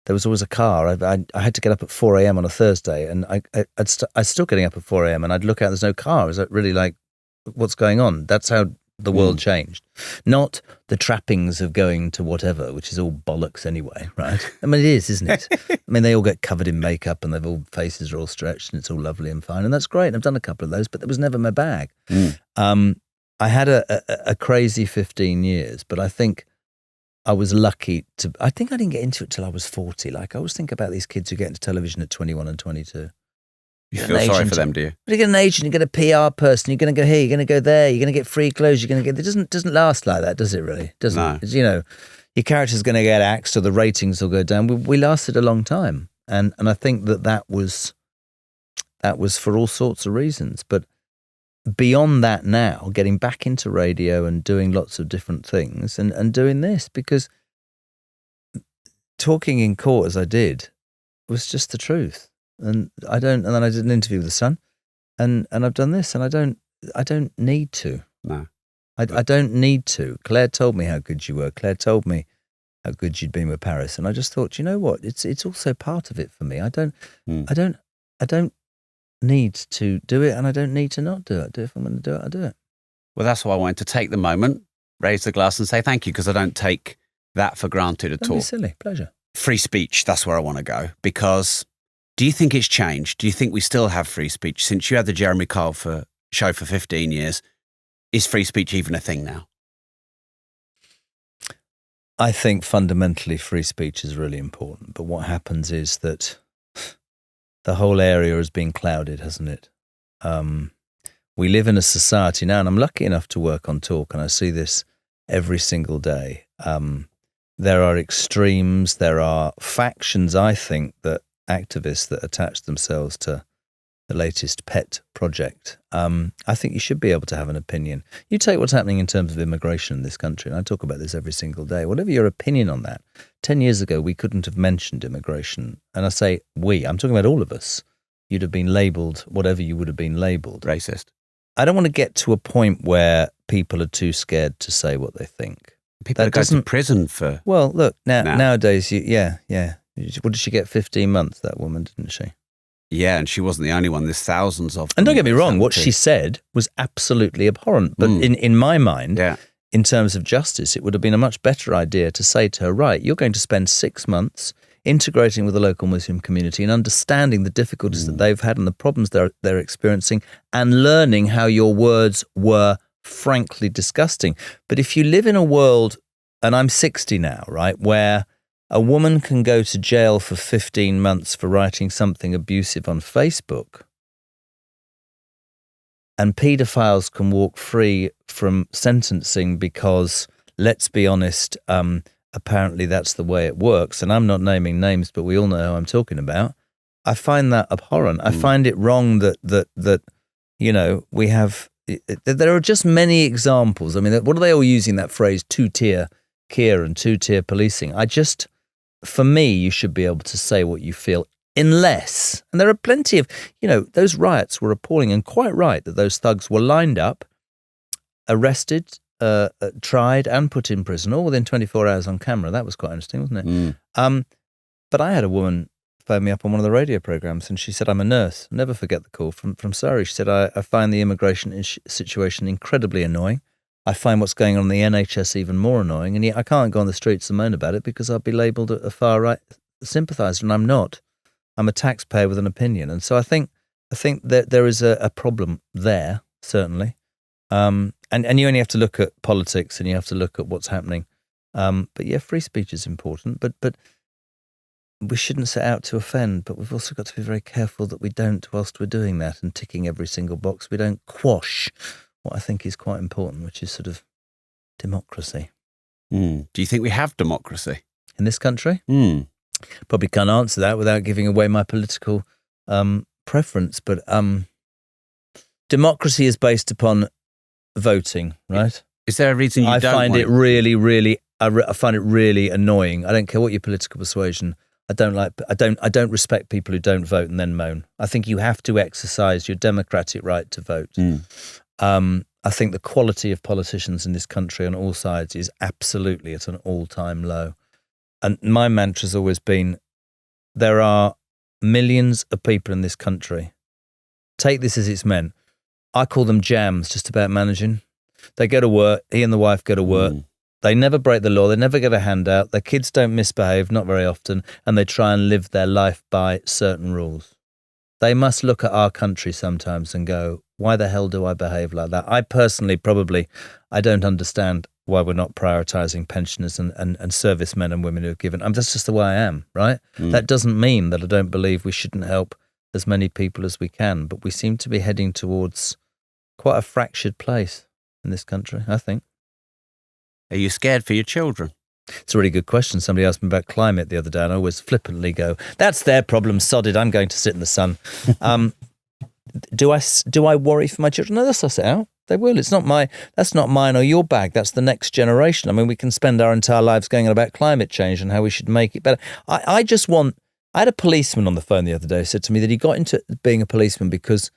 There was always a car. I had to get up at 4 a.m. on a Thursday, and I was still getting up at 4 a.m. and I'd look out, there's no car. I was really like, what's going on? That's how the world changed. Not the trappings of going to whatever, which is all bollocks anyway, right? I mean, it is, isn't it? I mean, they all get covered in makeup and they've all faces are all stretched and it's all lovely and fine. And that's great. I've done a couple of those, but that was never my bag. I had a crazy 15 years, but I think I was lucky I think I didn't get into it till I was 40. Like, I always think about these kids who get into television at 21 and 22. You feel sorry for them, do you? You get an agent, you get a PR person, you're going to go here, you're going to go there, you're going to get free clothes, you're going to get... It doesn't last like that, does it really? It doesn't. No. It's, your character's going to get axed or the ratings will go down. We lasted a long time. And I think that that was for all sorts of reasons. But beyond that now, getting back into radio and doing lots of different things and doing this, because talking in court as I did was just the truth. And then I did an interview with The Sun and I've done this and I don't need to. No. I don't need to. Claire told me how good you were. Claire told me how good you'd been with Paris. And I just thought, you know what? It's also part of it for me. I don't need to do it and I don't need to not do it. If I'm going to do it, I do it. Well, that's why I wanted to take the moment, raise the glass and say thank you, because I don't take that for granted at all. Don't be silly. Pleasure. Free speech, that's where I want to go. Because do you think it's changed? Do you think we still have free speech? Since you had the Jeremy Kyle show for 15 years, is free speech even a thing now? I think fundamentally free speech is really important. But what happens is that the whole area has been clouded, hasn't it? We live in a society now, and I'm lucky enough to work on Talk, and I see this every single day. There are extremes, there are factions, I think, that activists that attach themselves to the latest pet project. I think you should be able to have an opinion. You take what's happening in terms of immigration in this country, and I talk about this every single day. Whatever your opinion on that, 10 years ago, we couldn't have mentioned immigration. And I say we, I'm talking about all of us. You'd have been labelled whatever you would have been labelled. Racist. I don't want to get to a point where people are too scared to say what they think. People go to prison for... Well, look, nowadays, yeah. What did she get? 15 months, that woman, didn't she? Yeah, and she wasn't the only one. There's thousands of them. And don't get me wrong, what she said was absolutely abhorrent. But in my mind, in terms of justice, it would have been a much better idea to say to her, right, you're going to spend 6 months integrating with the local Muslim community and understanding the difficulties that they've had and the problems they're experiencing and learning how your words were frankly disgusting. But if you live in a world, and I'm 60 now, right, where a woman can go to jail for 15 months for writing something abusive on Facebook, and paedophiles can walk free from sentencing because, let's be honest, apparently that's the way it works. And I'm not naming names, but we all know who I'm talking about. I find that abhorrent. I find it wrong that we have... There are just many examples. I mean, what are they all using that phrase, two-tier care and two-tier policing? For me, you should be able to say what you feel unless, and there are plenty of, those riots were appalling and quite right that those thugs were lined up, arrested, tried and put in prison all within 24 hours on camera. That was quite interesting, wasn't it? But I had a woman phone me up on one of the radio programs and she said, I'm a nurse. I'll never forget the call from Surrey. She said, I find the immigration situation incredibly annoying. I find what's going on in the NHS even more annoying, and yet I can't go on the streets and moan about it because I'll be labelled a far-right sympathiser, and I'm not. I'm a taxpayer with an opinion. And so I think that there is a problem there, certainly. And you only have to look at politics and you have to look at what's happening. But yeah, free speech is important, but we shouldn't set out to offend, but we've also got to be very careful that we don't, whilst we're doing that and ticking every single box, we don't quash what I think is quite important, which is sort of democracy. Do you think we have democracy? In this country? Probably can't answer that without giving away my political preference, but democracy is based upon voting, right? Is there a reason I find it really annoying. I don't care what your political persuasion. I don't respect people who don't vote and then moan. I think you have to exercise your democratic right to vote. I think the quality of politicians in this country on all sides is absolutely at an all-time low. And my mantra has always been, there are millions of people in this country. Take this as it's meant. I call them jams, just about managing. They go to work, he and the wife go to work. They never break the law, they never get a handout, their kids don't misbehave, not very often, and they try and live their life by certain rules. They must look at our country sometimes and go, why the hell do I behave like that? I personally I don't understand why we're not prioritising pensioners and servicemen and women who have given. That's just the way I am, right? That doesn't mean that I don't believe we shouldn't help as many people as we can, but we seem to be heading towards quite a fractured place in this country, I think. Are you scared for your children? It's a really good question. Somebody asked me about climate the other day and I always flippantly go, that's their problem, sodded, I'm going to sit in the sun. do I worry for my children? No, they'll suss it out. They will. That's not mine or your bag. That's the next generation. I mean, we can spend our entire lives going on about climate change and how we should make it better. I had a policeman on the phone the other day who said to me that he got into being a policeman because,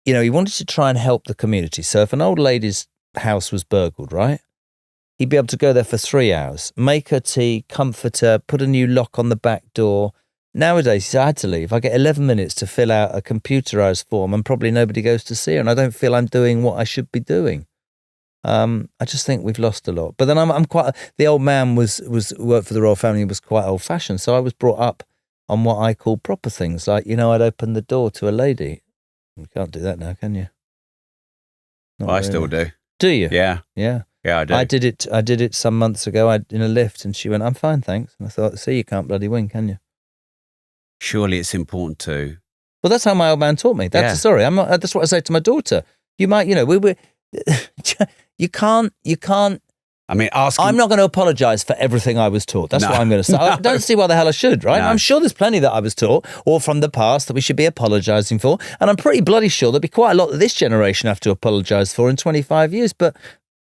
he wanted to try and help the community. So if an old lady's house was burgled, right, he'd be able to go there for 3 hours, make her tea, comfort her, put a new lock on the back door. Nowadays, he said, I had to leave. I get 11 minutes to fill out a computerised form and probably nobody goes to see her, and I don't feel I'm doing what I should be doing. I just think we've lost a lot. But then I'm quite... The old man was worked for the royal family, was quite old-fashioned, so I was brought up on what I call proper things, like, I'd open the door to a lady. You can't do that now, can you? Well, I still do. Do you? Yeah. Yeah. Yeah, I do. I did it some months ago in a lift, and she went, I'm fine, thanks. And I thought, see, you can't bloody win, can you? Surely it's important to. Well, that's how my old man taught me. That's the story. I'm not. That's what I say to my daughter. You might, we you can't. I mean, I'm not going to apologise for everything I was taught. That's what I'm going to say. I don't see why the hell I should, right? No. I'm sure there's plenty that I was taught, or from the past, that we should be apologising for. And I'm pretty bloody sure there'll be quite a lot that this generation have to apologise for in 25 years. But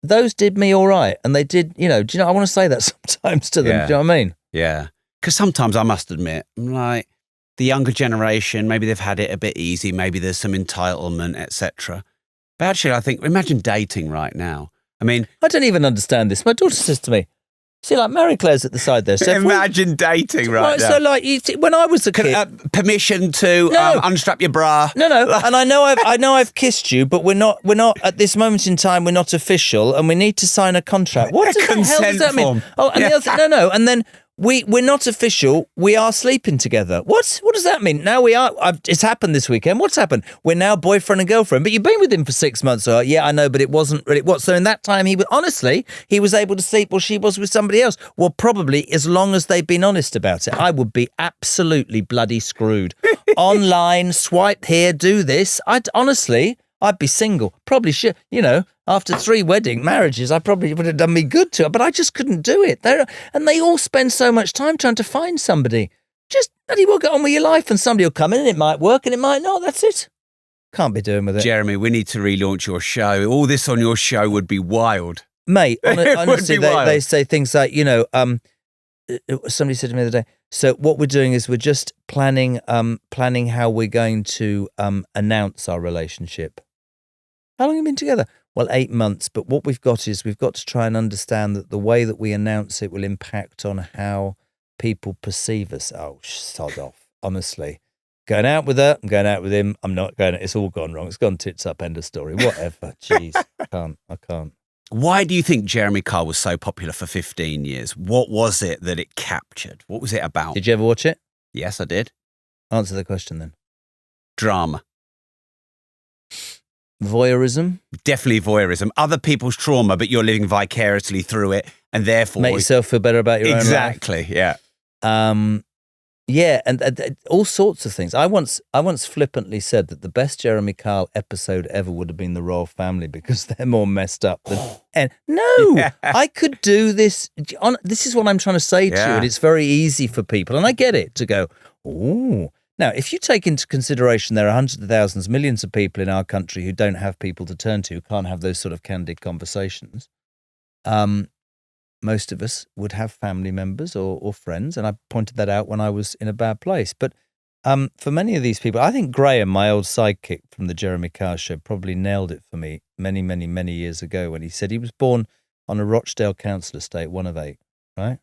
those did me all right. And they did, do you know, I want to say that sometimes to them. Yeah. Do you know what I mean? Yeah. Because sometimes I must admit, I'm like, the younger generation, maybe they've had it a bit easy, maybe there's some entitlement, etc. But actually, I think, imagine dating right now. I mean, I don't even understand this. My daughter says to me, see, like Mary Claire's at the side there. So imagine dating right now. So, like, when I was a kid, permission to unstrap your bra. No, and I know I've kissed you, but we're not at this moment in time. We're not official, and we need to sign a contract. What the hell does that mean? Oh, and the other thing, and then. We're not official. We are sleeping together. What does that mean? Now we are. It's happened this weekend. What's happened? We're now boyfriend and girlfriend. But you've been with him for 6 months. So yeah, I know, but it wasn't really what. So in that time, he was able to sleep, or she was with somebody else. Well, probably as long as they've been honest about it. I would be absolutely bloody screwed. Online, swipe here, do this. I'd be single. Probably should, after 3 marriages, I probably would have done me good to it, but I just couldn't do it. And they all spend so much time trying to find somebody. Just bloody well get on with your life, and somebody will come in and it might work and it might not. That's it. Can't be doing with it. Jeremy, we need to relaunch your show. All this on your show would be wild. Mate, honestly, they say things like, somebody said to me the other day, so what we're doing is we're just planning how we're going to announce our relationship. How long have you been together? Well, 8 months. But what we've got to try and understand that the way that we announce it will impact on how people perceive us. Oh, sod off. Honestly. Going out with her, I'm going out with him. I'm not going. It's all gone wrong. It's gone tits up, end of story. Whatever. Jeez. I can't. Why do you think Jeremy Kyle was so popular for 15 years? What was it that it captured? What was it about? Did you ever watch it? Yes, I did. Answer the question then. Drama. Voyeurism? Definitely voyeurism. Other people's trauma, but you're living vicariously through it, and therefore... Make yourself feel better about your own life. Exactly, yeah. Yeah, and all sorts of things. I once flippantly said that the best Jeremy Kyle episode ever would have been the royal family because they're more messed up than... And no, I could do this. This is what I'm trying to say to you, and it's very easy for people, and I get it, to go, ooh... Now, if you take into consideration there are hundreds of thousands, millions of people in our country who don't have people to turn to, who can't have those sort of candid conversations, most of us would have family members or friends, and I pointed that out when I was in a bad place. But for many of these people, I think Graham, my old sidekick from the Jeremy Kyle show, probably nailed it for me many, many, many years ago when he said he was born on a Rochdale council estate, one of 8, right?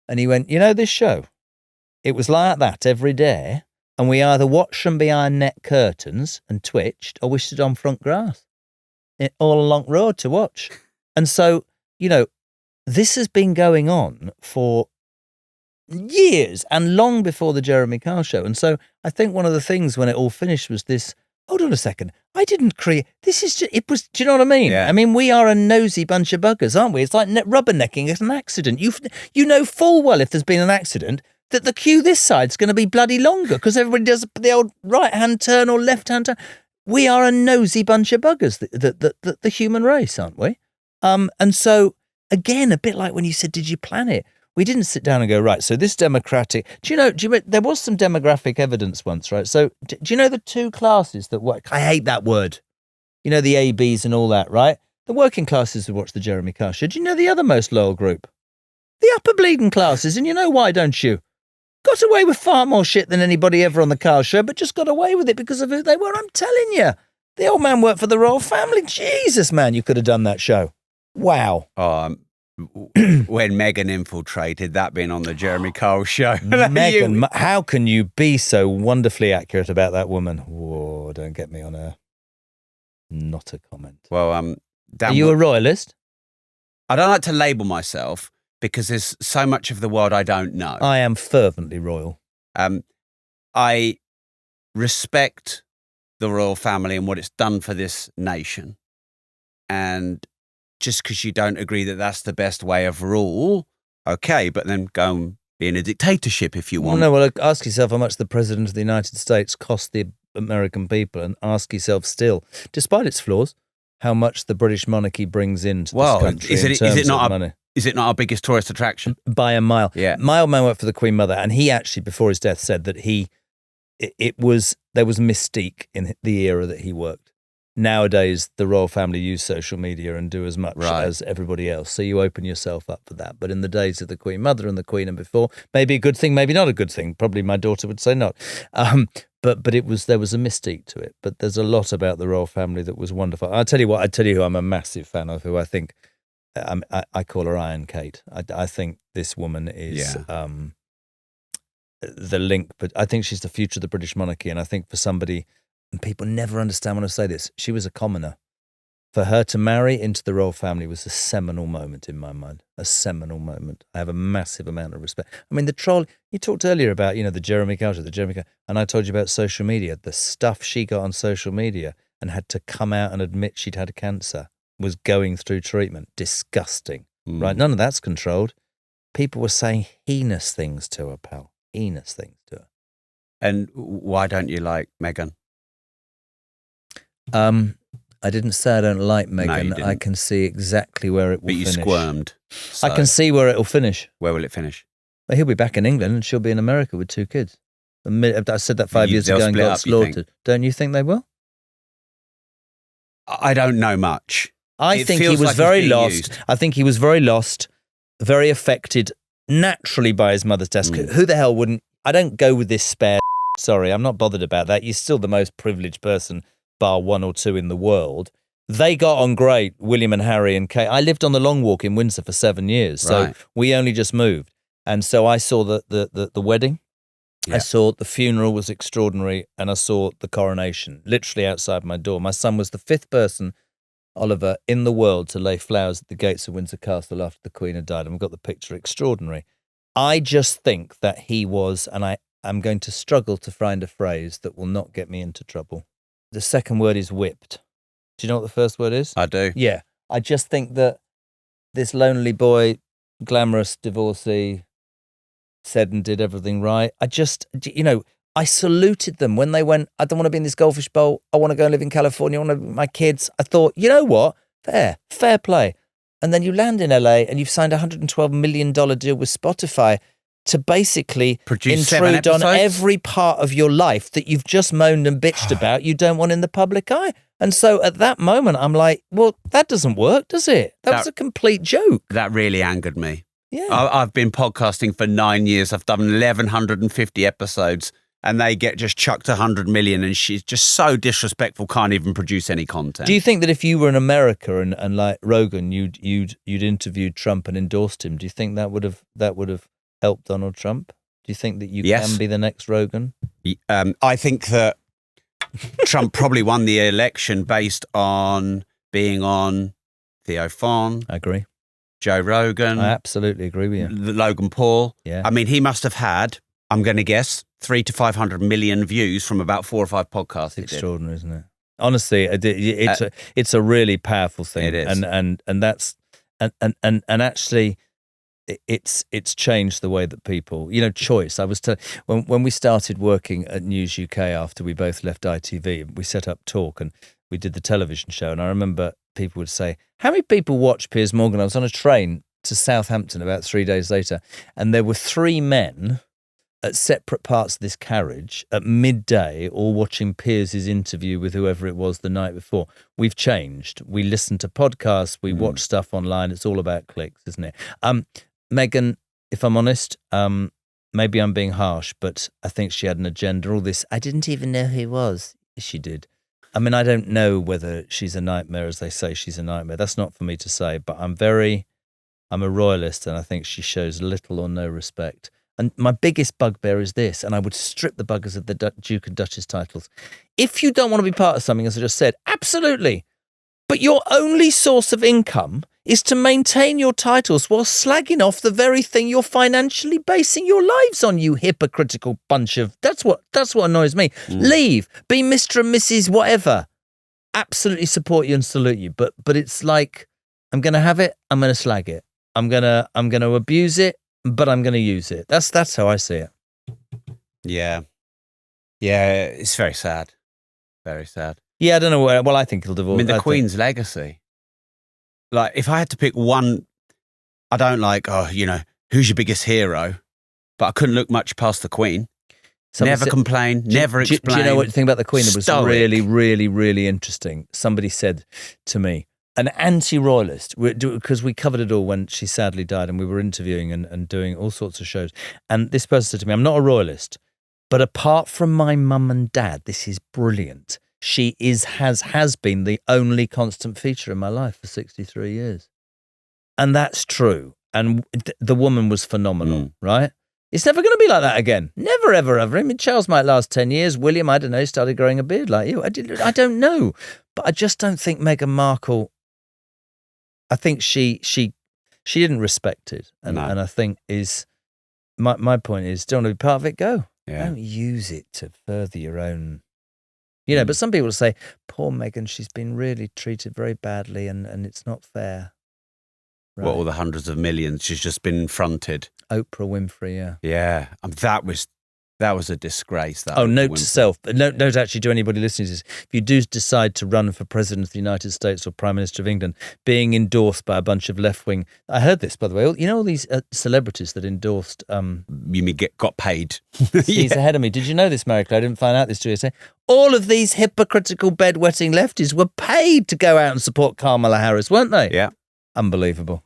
And he went, this show? It was like that every day, and we either watched from behind net curtains and twitched, or we stood on front grass all along the road to watch. And so, this has been going on for years and long before the Jeremy Kyle show. And so I think one of the things when it all finished was this, hold on a second, I didn't create, this is just, it was, do you know what I mean? Yeah. I mean, we are a nosy bunch of buggers, aren't we? It's like rubbernecking at an accident. You know full well if there's been an accident, that the queue this side's going to be bloody longer because everybody does the old right-hand turn or left-hand turn. We are a nosy bunch of buggers, the human race, aren't we? And so, again, a bit like when you said, did you plan it? we didn't sit down and go, right, so this democratic... Do you know, there was some demographic evidence once, right? So do you know the two classes that work? I hate that word. You know, the ABs and all that, right? The working classes who watch the Jeremy Kyle show. Do you know the other most loyal group? The upper bleeding classes. And you know why, don't you? Got away with far more shit than anybody ever on the Kyle show, but just got away with it because of who they were. I'm telling you. The old man worked for the royal family. Jesus, man, you could have done that show. Wow. When Meghan infiltrated, that being on the Jeremy Kyle show. Meghan, how can you be so wonderfully accurate about that woman? Whoa, don't get me on her. Not a comment. Well, are you a royalist? I don't like to label myself because there's so much of the world I don't know. I am fervently royal. I respect the royal family and what it's done for this nation. And just because you don't agree that that's the best way of rule, okay, but then go and be in a dictatorship if you want. Well, ask yourself how much the President of the United States cost the American people, and ask yourself still, despite its flaws, how much the British monarchy brings into this country in terms of money. Is it not our biggest tourist attraction? By a mile. Yeah. My old man worked for the Queen Mother, and he actually, before his death, said that there was mystique in the era that he worked. Nowadays, the royal family use social media and do as much as everybody else. So you open yourself up for that. But in the days of the Queen Mother and the Queen and before, maybe a good thing, maybe not a good thing. Probably my daughter would say not. But there was a mystique to it. But there's a lot about the royal family that was wonderful. I tell you who I'm a massive fan of, who I think I call her Iron Kate. I think this woman is the link, but I think she's the future of the British monarchy. And I think for somebody, and people never understand when I say this, she was a commoner. For her to marry into the royal family was a seminal moment in my mind, a seminal moment. I have a massive amount of respect. I mean, the troll, you talked earlier about, the Jeremy culture, and I told you about social media. The stuff she got on social media and had to come out and admit she'd had cancer, was going through treatment. Disgusting, right? None of that's controlled. People were saying heinous things to her, pal. Heinous things to her. And why don't you like Meghan? I didn't say I don't like Meghan. No, you didn't. I can see exactly where it will finish. But you squirmed. I can see where it'll finish. Where will it finish? Well, he'll be back in England and she'll be in America with 2 kids. I said that 5 years ago and got slaughtered. Don't you think they will? I don't know much. I think he was very lost. I think he was very lost, very affected naturally by his mother's death. Who the hell wouldn't? I don't go with this spare. Sorry, I'm not bothered about that. You're still the most privileged person, bar 1 or 2 in the world. They got on great, William and Harry and Kate. I lived on the Long Walk in Windsor for 7 years, so we only just moved. And so I saw the wedding. Yeah. I saw the funeral was extraordinary, and I saw the coronation literally outside my door. My son was the 5th person, Oliver, in the world to lay flowers at the gates of Windsor Castle after the Queen had died, and we've got the picture. Extraordinary. I just think that he was, and I'm going to struggle to find a phrase that will not get me into trouble. The second word is whipped. Do you know what the first word is? I do. Yeah. I just think that this lonely boy, glamorous divorcee, said and did everything right. I saluted them when they went, I don't want to be in this goldfish bowl. I want to go and live in California. I want to be with my kids. I thought, you know what? Fair play. And then you land in LA and you've signed a $112 million deal with Spotify to basically intrude on every part of your life that you've just moaned and bitched about you don't want in the public eye. And so at that moment, I'm like, well, that doesn't work, does it? That was a complete joke. That really angered me. Yeah. I've been podcasting for 9 years. I've done 1,150 episodes, and they get just chucked 100 million, and she's just so disrespectful, can't even produce any content. Do you think that if you were in America and like Rogan, you'd interviewed Trump and endorsed him? Do you think that would have helped Donald Trump? Do you think that you can be the next Rogan? I think that Trump probably won the election based on being on Theo Von. I agree. Joe Rogan. I absolutely agree with you. Logan Paul. Yeah. I mean, he must have had, I'm going to guess, 300 to 500 million views from about 4 or 5 podcasts. It's extraordinary, isn't it? Honestly, it's a really powerful thing. It is. And that's actually it's changed the way that people, choice. I was when we started working at News UK after we both left ITV, we set up Talk and we did the television show. And I remember people would say, how many people watch Piers Morgan? I was on a train to Southampton about 3 days later, and there were 3 men at separate parts of this carriage at midday, all watching Piers' interview with whoever it was the night before. We've changed. We listen to podcasts. We watch stuff online. It's all about clicks, isn't it? Meghan, if I'm honest, maybe I'm being harsh, but I think she had an agenda. All this, I didn't even know who he was. She did. I mean, I don't know whether she's a nightmare, as they say she's a nightmare. That's not for me to say, but I'm a royalist, and I think she shows little or no respect. And my biggest bugbear is this, and I would strip the buggers of the Duke and Duchess titles. If you don't want to be part of something, as I just said, absolutely. But your only source of income is to maintain your titles while slagging off the very thing you're financially basing your lives on, you hypocritical bunch of... That's what annoys me. Leave. Be Mr. and Mrs. whatever. Absolutely support you and salute you. But it's like, I'm going to have it, I'm going to slag it. I'm going to abuse it, but I'm going to use it. That's how I see it. Yeah. Yeah, it's very sad. Very sad. Yeah, I don't know where. Well, I think he'll divorce. I mean, the Queen's legacy. Like, if I had to pick one, I don't like, who's your biggest hero? But I couldn't look much past the Queen. Never complain, never explain. Do you know what the thing about the Queen? It was Stoic. really, really, really interesting. Somebody said to me, an anti-royalist, because we covered it all when she sadly died, and we were interviewing and doing all sorts of shows. And this person said to me, I'm not a royalist, but apart from my mum and dad, this is brilliant. She has been the only constant feature in my life for 63 years. And that's true. And the woman was phenomenal, right? It's never going to be like that again. Never, ever, ever. I mean, Charles might last 10 years. William, I don't know, started growing a beard like you. I don't know. But I just don't think Meghan Markle, I think she didn't respect it. And I think my point is, don't want to be part of it, go. Yeah. Don't use it to further your own... but some people say, poor Meghan, she's been really treated very badly and it's not fair. Right. What, all the hundreds of millions she's just been fronted? Oprah Winfrey, yeah. Yeah, that was a disgrace. That note to self, but don't actually do anybody listening to this. If you do decide to run for President of the United States or Prime Minister of England, being endorsed by a bunch of left-wing... I heard this, by the way. All these celebrities that endorsed... you mean got paid? He's ahead of me. Did you know this, Mary Claire? I didn't find out this till yesterday. All of these hypocritical bedwetting lefties were paid to go out and support Kamala Harris, weren't they? Yeah. Unbelievable.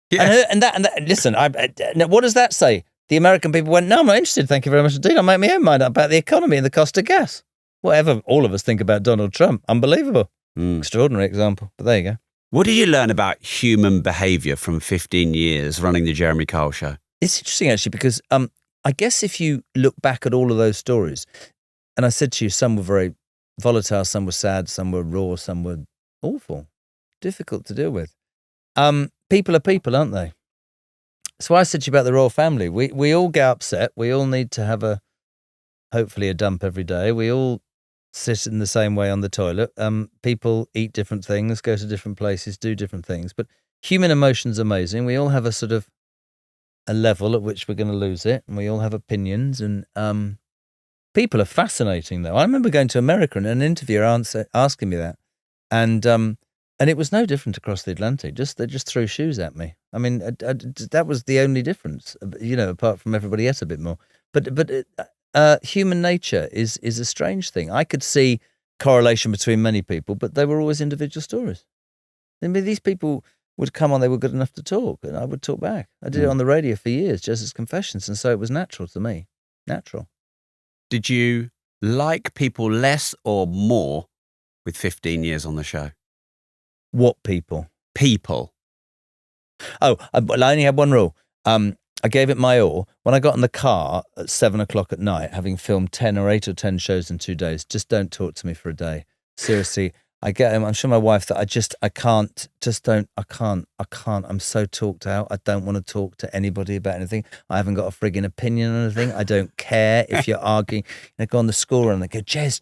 Yeah. And that listen, now what does that say? The American people went, no, I'm not interested. Thank you very much indeed. I'll make my own mind up about the economy and the cost of gas. Whatever all of us think about Donald Trump. Unbelievable. Extraordinary example. But there you go. What did you learn about human behaviour from 15 years running the Jeremy Kyle show? It's interesting, actually, because I guess if you look back at all of those stories, and I said to you, some were very volatile, some were sad, some were raw, some were awful, difficult to deal with. People are people, aren't they? So I said to you about the royal family. We all get upset. We all need to have hopefully a dump every day. We all sit in the same way on the toilet. People eat different things, go to different places, do different things. But human emotion's amazing. We all have a sort of a level at which we're going to lose it, and we all have opinions. And people are fascinating, though. I remember going to America and an interviewer asking me that, and it was no different across the Atlantic. They just threw shoes at me. I mean, that was the only difference, apart from everybody else a bit more. But human nature is a strange thing. I could see correlation between many people, but they were always individual stories. I mean, these people would come on, they were good enough to talk, and I would talk back. I did it on the radio for years, just as confessions, and so it was natural to me. Natural. Did you like people less or more with 15 years on the show? What people? People. Oh, I only had one rule. I gave it my all. When I got in the car at 7:00 at night, having filmed 10 or 8 or 10 shows in 2 days, just don't talk to me for a day. Seriously, I'm sure my wife that I can't. I'm so talked out. I don't want to talk to anybody about anything. I haven't got a frigging opinion on anything. I don't care if you're arguing. Go on the school run and they go, Jez,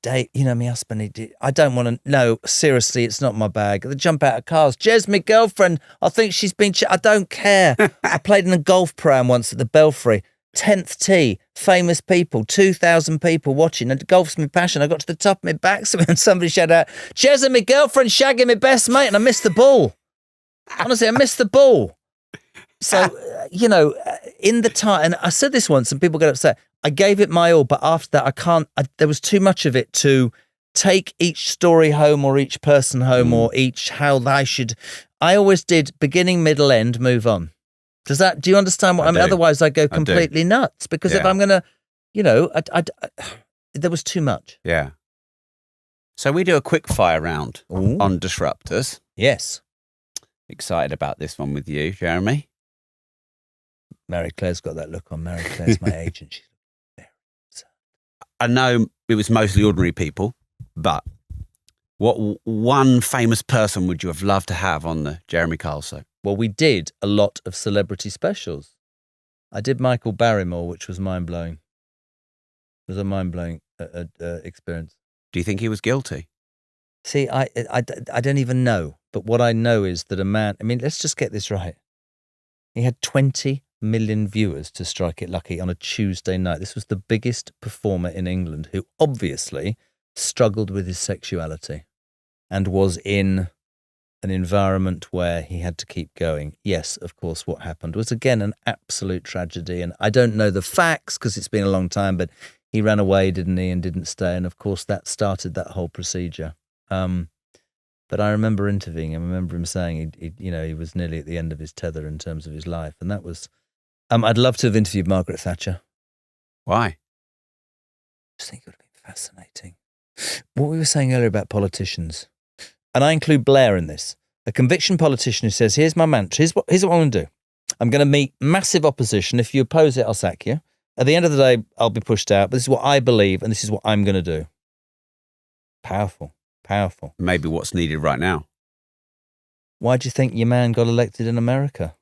Dave, my husband, I don't want to, no, seriously, it's not my bag. They jump out of cars. Jez, my girlfriend, I think she's been, I don't care. I played in a golf pro-am once at the Belfry. 10th tee, famous people, 2,000 people watching, and golf's my passion. I got to the top of my backswing and somebody shouted out, Jez and my girlfriend shagging my best mate, and I missed the ball. Honestly, I missed the ball. So, in the time, and I said this once and people get upset, I gave it my all, but after that, there was too much of it to take each story home or each person home or I always did beginning, middle, end, move on. Do you understand what I mean? Otherwise I go completely nuts because if I'm going to, there was too much. Yeah. So we do a quick fire round on Disruptors. Yes. Excited about this one with you, Jeremy. Mary Claire's got that look on. Mary Claire's my agent. She's very sad. I know it was mostly ordinary people, but what one famous person would you have loved to have on the Jeremy Kyle show? Well, we did a lot of celebrity specials. I did Michael Barrymore, which was mind-blowing. It was a mind-blowing experience. Do you think he was guilty? See, I don't even know. But what I know is that a man, let's just get this right. He had 20 million viewers to strike it lucky on a Tuesday night. This was the biggest performer in England who obviously struggled with his sexuality and was in an environment where he had to keep going. Yes, of course, what happened was, again, an absolute tragedy. And I don't know the facts because it's been a long time, but he ran away, didn't he, and didn't stay. And, of course, that started that whole procedure. But I remember interviewing him. I remember him saying he was nearly at the end of his tether in terms of his life. And that was... I'd love to have interviewed Margaret Thatcher. Why? I just think it would have been fascinating. What we were saying earlier about politicians, and I include Blair in this, a conviction politician who says, here's my mantra, here's what I'm going to do. I'm going to meet massive opposition. If you oppose it, I'll sack you. At the end of the day, I'll be pushed out. But this is what I believe, and this is what I'm going to do. Powerful. Maybe what's needed right now. Why do you think your man got elected in America?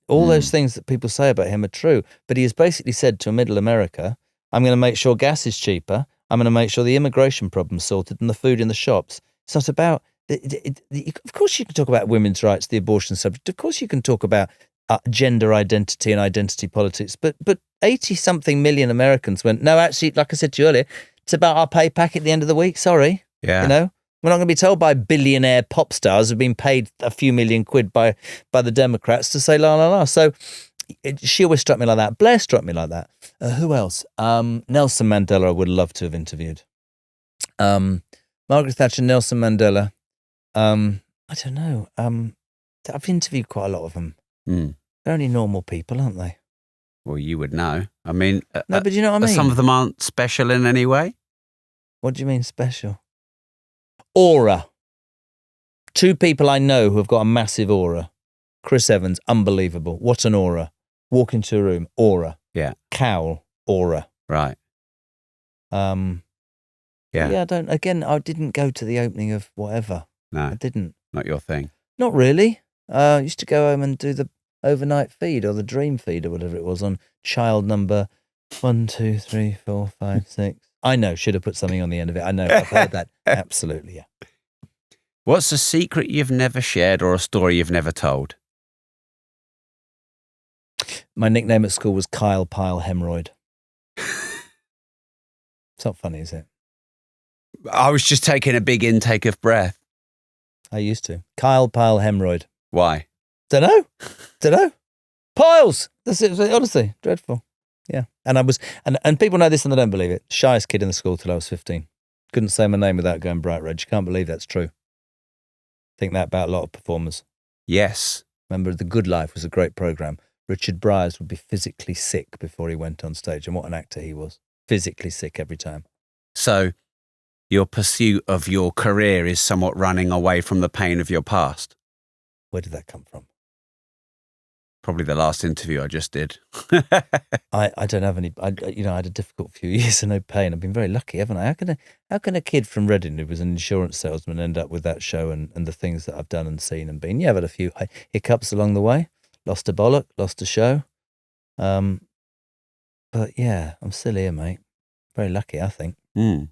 All those things that people say about him are true, but he has basically said to middle America, I'm going to make sure gas is cheaper, I'm going to make sure the immigration problem's sorted and the food in the shops. It's not about... Of course you can talk about women's rights, the abortion subject. Of course you can talk about gender identity and identity politics, but 80-something million Americans went, no, actually, like I said to you earlier, it's about our pay pack at the end of the week, sorry. Yeah. We're not going to be told by billionaire pop stars who've been paid a few million quid by the Democrats to say la la la. So she always struck me like that. Blair struck me like that. Who else? Nelson Mandela I would love to have interviewed. Margaret Thatcher, Nelson Mandela. I don't know. I've interviewed quite a lot of them. They're only normal people, aren't they? Well, you would know. No, but you know what I mean? Some of them aren't special in any way. What do you mean special? Aura. Two people I know who have got a massive aura. Chris Evans, unbelievable. What an aura. Walk into a room, aura. Yeah. Cowl, aura. Right. Yeah, I didn't go to the opening of whatever. No. I didn't. Not your thing. Not really. I used to go home and do the overnight feed or the dream feed or whatever it was on child number 1, 2, 3, 4, 5, 6. I know, should have put something on the end of it. I know, I've heard that. Absolutely, yeah. What's a secret you've never shared or a story you've never told? My nickname at school was Kyle Pile Hemorrhoid. It's not funny, is it? I was just taking a big intake of breath. I used to. Kyle Pile Hemorrhoid. Why? Don't know. Piles! That's it, honestly, dreadful. Yeah. And I was, and people know this and they don't believe it. Shyest kid in the school till I was 15. Couldn't say my name without going bright red. You can't believe that's true. Think that about a lot of performers. Yes. Remember, The Good Life was a great program. Richard Bryars would be physically sick before he went on stage. And what an actor he was. Physically sick every time. So your pursuit of your career is somewhat running away from the pain of your past. Where did that come from? Probably the last interview I just did. I don't have any. I had a difficult few years and no pain. I've been very lucky, haven't I? How can a kid from Reading who was an insurance salesman end up with that show and the things that I've done and seen and been? Yeah, I've had a few hiccups along the way. Lost a bollock, lost a show. But yeah, I'm still here, mate. Very lucky, I think. Do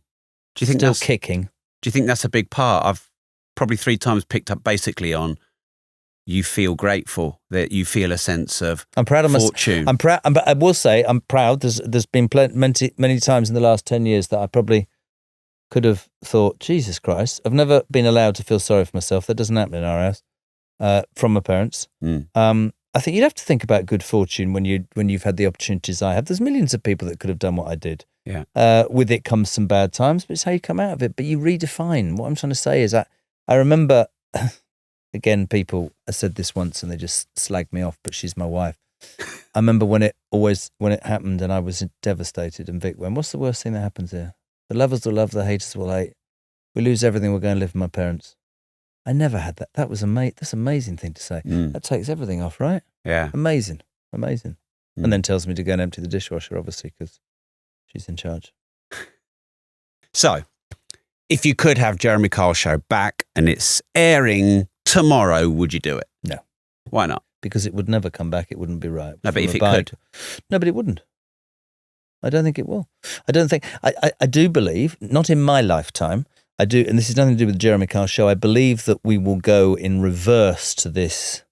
you think still kicking? Do you think that's a big part? I've probably 3 times picked up basically on. You feel grateful, that you feel a sense of I'm proud of fortune. I'm proud, but I will say I'm proud. There's been many times in the last 10 years that I probably could have thought, Jesus Christ, I've never been allowed to feel sorry for myself. That doesn't happen in our house. from my parents. I think you'd have to think about good fortune when you've had the opportunities I have. There's millions of people that could have done what I did. Yeah. With it comes some bad times, but it's how you come out of it. But you redefine. What I'm trying to say is I remember, again, I said this once and they just slagged me off, but she's my wife. I remember when it happened and I was devastated, and Vic went, what's the worst thing that happens here? The lovers will love, the haters will hate. We lose everything, we'll go and live with my parents. I never had that. That was that's an amazing thing to say. That takes everything off, right? Yeah. Amazing. And then tells me to go and empty the dishwasher, obviously, because she's in charge. So, if you could have Jeremy Kyle show back and it's airing tomorrow, would you do it? No. Why not? Because it would never come back. It wouldn't be right. No, but if it could. No, but it wouldn't. I don't think it will. I don't think... I do believe, not in my lifetime, I do, and this has nothing to do with the Jeremy Kyle show, I believe that we will go in reverse to this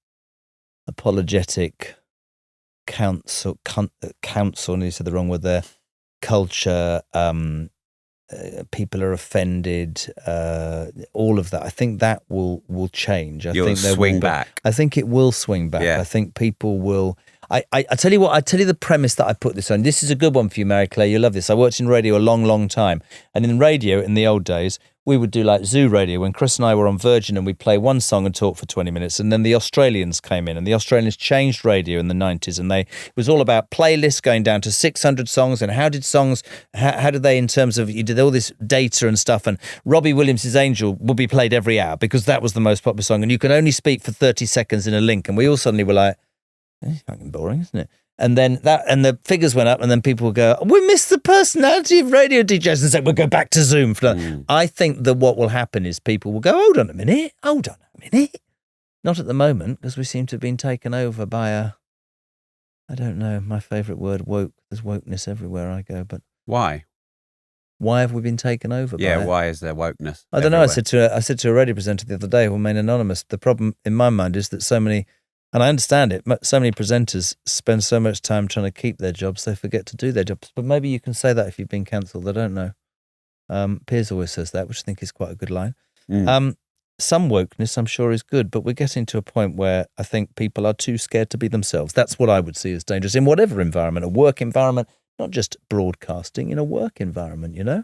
apologetic council, and you said the wrong word there, culture, people are offended, all of that. I think that will change. I think swing back. I think it will swing back. Yeah. I think people will... I tell you what, I tell you the premise that I put this on. This is a good one for you, Mary Claire. You'll love this. I worked in radio a long, long time. And in radio, in the old days, we would do like Zoo Radio when Chris and I were on Virgin, and we'd play one song and talk for 20 minutes. And then the Australians came in, and the Australians changed radio in the 90s. And it was all about playlists going down to 600 songs. And how did they, in terms of, you did all this data and stuff. And Robbie Williams' Angel would be played every hour because that was the most popular song. And you could only speak for 30 seconds in a link. And we all suddenly were like, it's fucking boring, isn't it? And then the figures went up, and then people would go, we missed the personality of radio DJs, and say, we'll go back to Zoom. I think that what will happen is people will go, hold on a minute. Not at the moment, because we seem to have been taken over by I don't know, my favourite word, woke. There's wokeness everywhere I go, but... Why? Why have we been taken over by it? Why is there wokeness I don't know. everywhere? I said to a radio presenter the other day who remained anonymous, the problem in my mind is that so many... And I understand it. So many presenters spend so much time trying to keep their jobs, they forget to do their jobs. But maybe you can say that if you've been cancelled. I don't know. Piers always says that, which I think is quite a good line. Some wokeness, I'm sure, is good, but we're getting to a point where I think people are too scared to be themselves. That's what I would see as dangerous in whatever environment, a work environment, not just broadcasting, in a work environment, you know?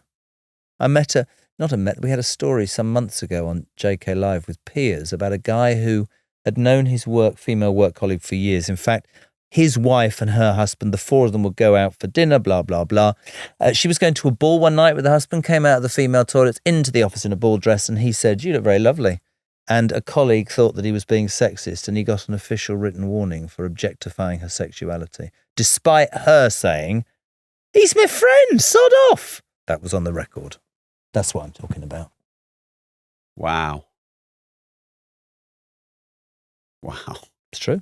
We had a story some months ago on JK Live with Piers about a guy who had known his female work colleague for years. In fact, his wife and her husband, the four of them would go out for dinner, blah, blah, blah. She was going to a ball one night with the husband, came out of the female toilets into the office in a ball dress, and he said, you look very lovely. And a colleague thought that he was being sexist, and he got an official written warning for objectifying her sexuality, despite her saying, he's my friend, sod off. That was on the record. That's what I'm talking about. Wow. It's true.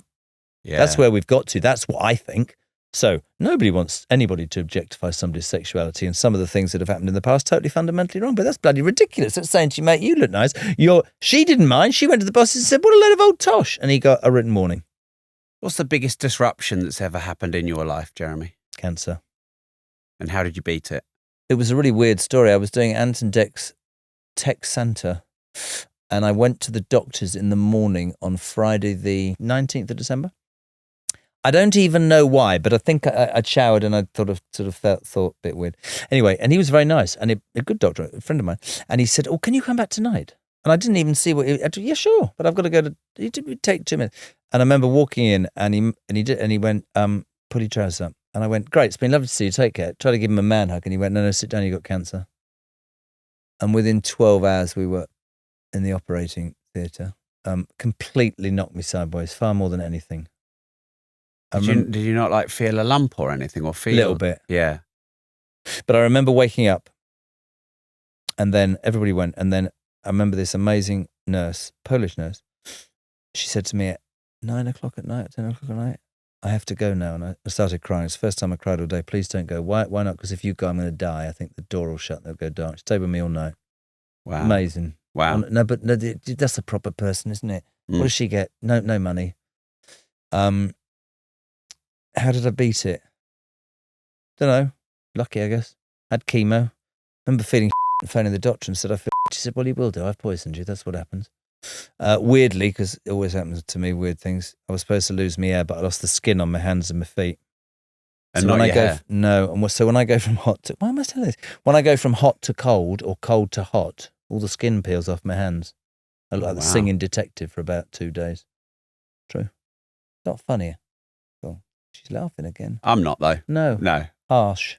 Yeah. That's where we've got to. That's what I think. So nobody wants anybody to objectify somebody's sexuality, and some of the things that have happened in the past totally fundamentally wrong. But that's bloody ridiculous. That's saying to you, mate, you look nice. She didn't mind. She went to the boss and said, what a load of old tosh. And he got a written warning. What's the biggest disruption that's ever happened in your life, Jeremy? Cancer. And how did you beat it? It was a really weird story. I was doing Anton Deck's Tech Santa, and I went to the doctors in the morning on Friday the 19th of December. I don't even know why, but I think I'd showered and I thought a bit weird. Anyway, and he was very nice and a good doctor, a friend of mine. And he said, can you come back tonight? And I didn't even see yeah, sure. But I've got to go to, it take 2 minutes. And I remember walking in and he went, put your trousers up. And I went, great, it's been lovely to see you, take care. Tried to give him a man hug and he went, no, sit down, you got cancer. And within 12 hours we were in the operating theatre. Completely knocked me sideways, far more than anything. Did you not feel a lump or anything, or feel a little bit? Yeah. But I remember waking up, and then everybody went, and then I remember this amazing nurse, Polish nurse. She said to me at 9 o'clock at night, 10 o'clock at night, I have to go now. And I started crying. It's the first time I cried all day. Please don't go. Why not? Because if you go, I'm going to die. I think the door will shut and they'll go dark. She stayed with me all night. Wow. Amazing. Wow. No, that's a proper person, isn't it? What does she get? No money. How did I beat it? Don't know. Lucky, I guess. Had chemo. Remember feeling phoning the doctor and said, I feel. She said, well, you will do. I've poisoned you. That's what happens. Weirdly, because it always happens to me, weird things. I was supposed to lose my hair, but I lost the skin on my hands and my feet. And So not when your I go, hair. no, and so when I go from hot to, why am I telling this? When I go from hot to cold or cold to hot, all the skin peels off my hands. I look like the Wow. singing detective for about 2 days. True. Not funny. Well, she's laughing again. I'm not, though. No. No. Harsh.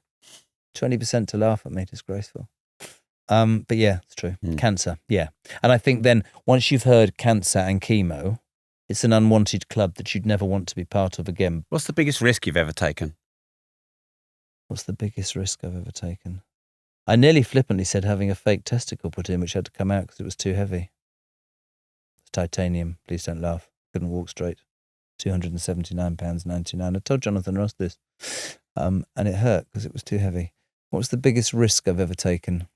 20% to laugh at me, disgraceful. But yeah, it's true. Cancer, yeah. And I think then once you've heard cancer and chemo, it's an unwanted club that you'd never want to be part of again. What's the biggest risk you've ever taken? What's the biggest risk I've ever taken? I nearly flippantly said having a fake testicle put in, which had to come out because it was too heavy. It's titanium. Please don't laugh. Couldn't walk straight. £279.99. I told Jonathan Ross this. And it hurt because it was too heavy. What was the biggest risk I've ever taken?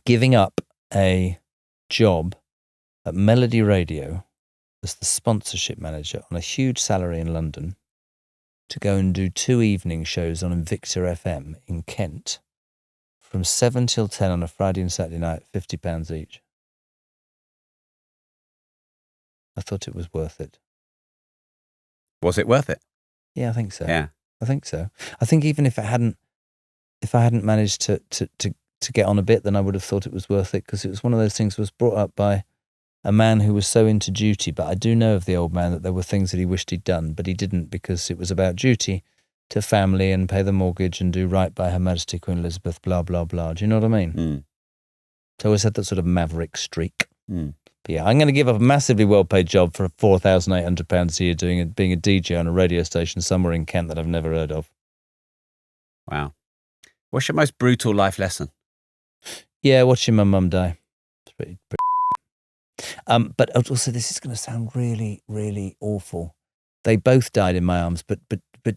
Giving up a job at Melody Radio as the sponsorship manager on a huge salary in London to go and do 2 evening shows on Invicta FM in Kent from 7 till 10 on a Friday and Saturday night, £50 each. I thought it was worth it. Was it worth it? Yeah, I think so. Yeah. I think so. I think even if I hadn't managed to get on a bit, then I would have thought it was worth it, because it was one of those things that was brought up by a man who was so into duty. But I do know of the old man that there were things that he wished he'd done, but he didn't, because it was about duty to family and pay the mortgage and do right by Her Majesty Queen Elizabeth, blah, blah, blah. Do you know what I mean? So I always had that sort of maverick streak. But yeah, I'm going to give up a massively well-paid job for £4,800 a year being a DJ on a radio station somewhere in Kent that I've never heard of. Wow. What's your most brutal life lesson? Yeah, watching my mum die. It's pretty. But also, this is going to sound really, really awful. They both died in my arms, but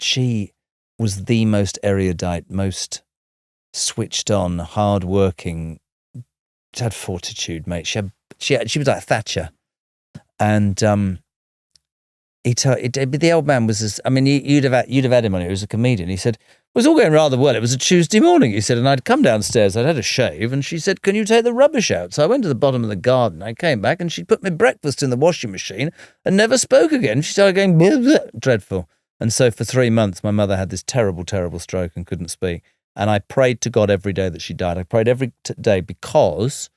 she was the most erudite, most switched on, hard-working. She had fortitude, mate. She was like Thatcher, and the old man was. You'd have had him on it. He was a comedian. He said, it was all going rather well. It was a Tuesday morning, he said, and I'd come downstairs, I'd had a shave, and she said, can you take the rubbish out? So I went to the bottom of the garden, I came back, and she'd put my breakfast in the washing machine and never spoke again. She started going, bleh, bleh, dreadful. And so for 3 months, my mother had this terrible, terrible stroke and couldn't speak. And I prayed to God every day that she died. I prayed every day because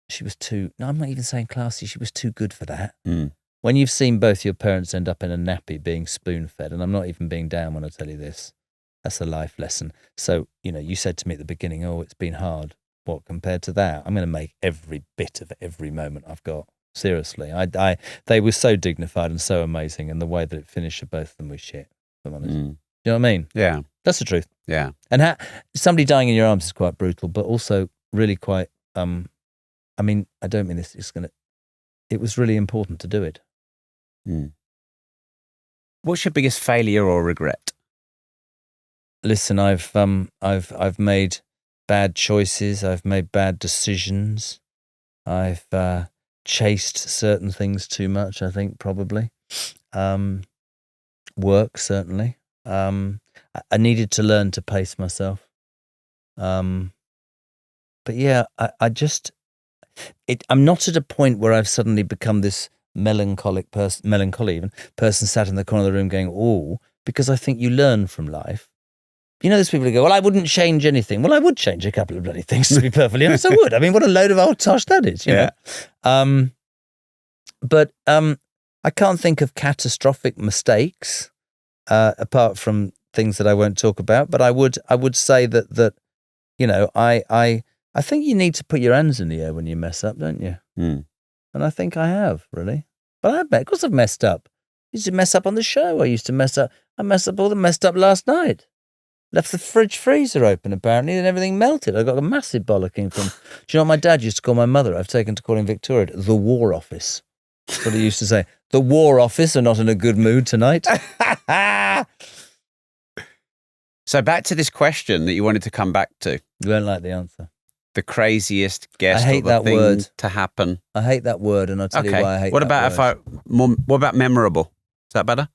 she was I'm not even saying classy, she was too good for that. When you've seen both your parents end up in a nappy being spoon-fed, and I'm not even being down when I tell you this, that's a life lesson. So, you said to me at the beginning, oh, it's been hard. What, compared to that? I'm going to make every bit of every moment I've got. Seriously. They were so dignified and so amazing, and the way that it finished for both of them was shit, if I'm honest. You know what I mean? Yeah. That's the truth. Yeah. And somebody dying in your arms is quite brutal, but also really quite, I don't mean this, it was really important to do it. What's your biggest failure or regret? Listen, I've made bad choices. I've made bad decisions. I've chased certain things too much, I think, probably. Work, certainly. I needed to learn to pace myself. But yeah, I'm not at a point where I've suddenly become this melancholy person sat in the corner of the room going, oh, because I think you learn from life. There's people who go, well, I wouldn't change anything. Well, I would change a couple of bloody things, to be perfectly honest. I would. What a load of old tosh that is, you know. But I can't think of catastrophic mistakes apart from things that I won't talk about. But I would say that I think you need to put your hands in the air when you mess up, don't you? And I think I have, really. But of course I've messed up. I used to mess up on the show. I messed up last night. Left the fridge freezer open, apparently, and everything melted. I got a massive bollocking from... Do you know what my dad used to call my mother? I've taken to calling Victoria the War Office. That's what he used to say. The War Office are not in a good mood tonight. So back to this question that you wanted to come back to. You won't like the answer. The craziest guest I hate or the that thing word. to happen. I hate that word, and I'll tell you why I hate what that about word. what about memorable? Is that better?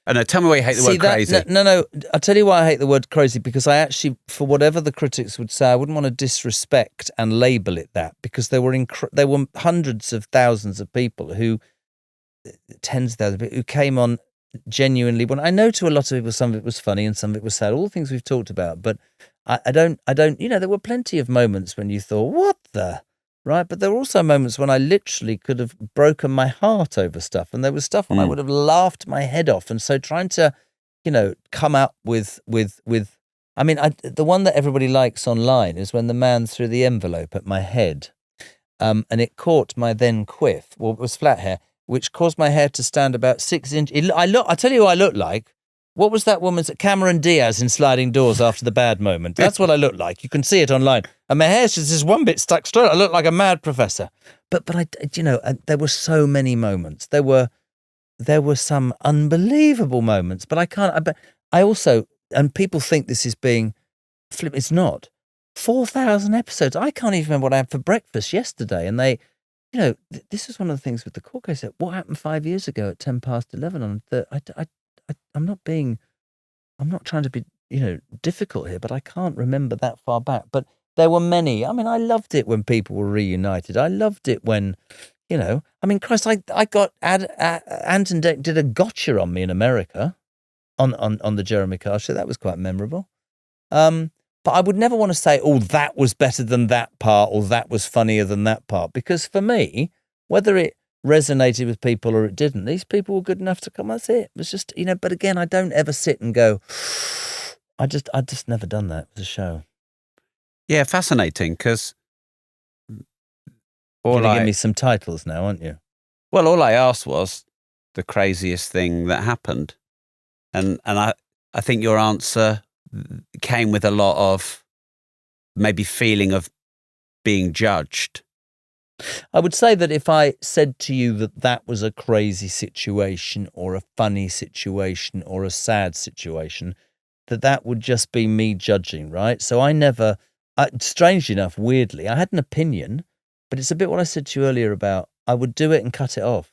Oh, no, tell me why you hate the word crazy. No. I'll tell you why I hate the word crazy, because I actually, for whatever the critics would say, I wouldn't want to disrespect and label it that, because there were hundreds of thousands of people tens of thousands of people who came on genuinely. When I know to a lot of people, some of it was funny and some of it was sad, all the things we've talked about, but I don't, there were plenty of moments when you thought, what the... Right, but there were also moments when I literally could have broken my heart over stuff, and there was stuff when I would have laughed my head off. And so, trying to, come up with, I mean, the one that everybody likes online is when the man threw the envelope at my head, and it caught my then quiff. Well, it was flat hair, which caused my hair to stand about 6 inches. I tell you, what I look like. What was that woman's Cameron Diaz in Sliding Doors after the bad moment? That's what I look like. You can see it online. And my hair's just this one bit stuck straight. I look like a mad professor. But there were so many moments. There were some unbelievable moments. But I also, and people think this is being flip. It's not. 4,000 episodes. I can't even remember what I had for breakfast yesterday. And they, this is one of the things with the court case. What happened 5 years ago at 11:10 I'm not trying to be, difficult here, but I can't remember that far back. But there were many. I mean, I loved it when people were reunited. I loved it when, Christ, I got Anton did a gotcha on me in America on the Jeremy Kyle show. That was quite memorable. But I would never want to say, oh, that was better than that part, or that was funnier than that part, because for me, whether it resonated with people or it didn't, these people were good enough to come. That's it. It was just, but again, I don't ever sit and go, I just never done that as a show. Yeah, fascinating, because you're going to give me some titles now, aren't you? Well, all I asked was the craziest thing that happened. And I think your answer came with a lot of maybe feeling of being judged. I would say that if I said to you that was a crazy situation or a funny situation or a sad situation, that would just be me judging, right? So I never, strangely enough, weirdly, I had an opinion, but it's a bit what I said to you earlier about I would do it and cut it off.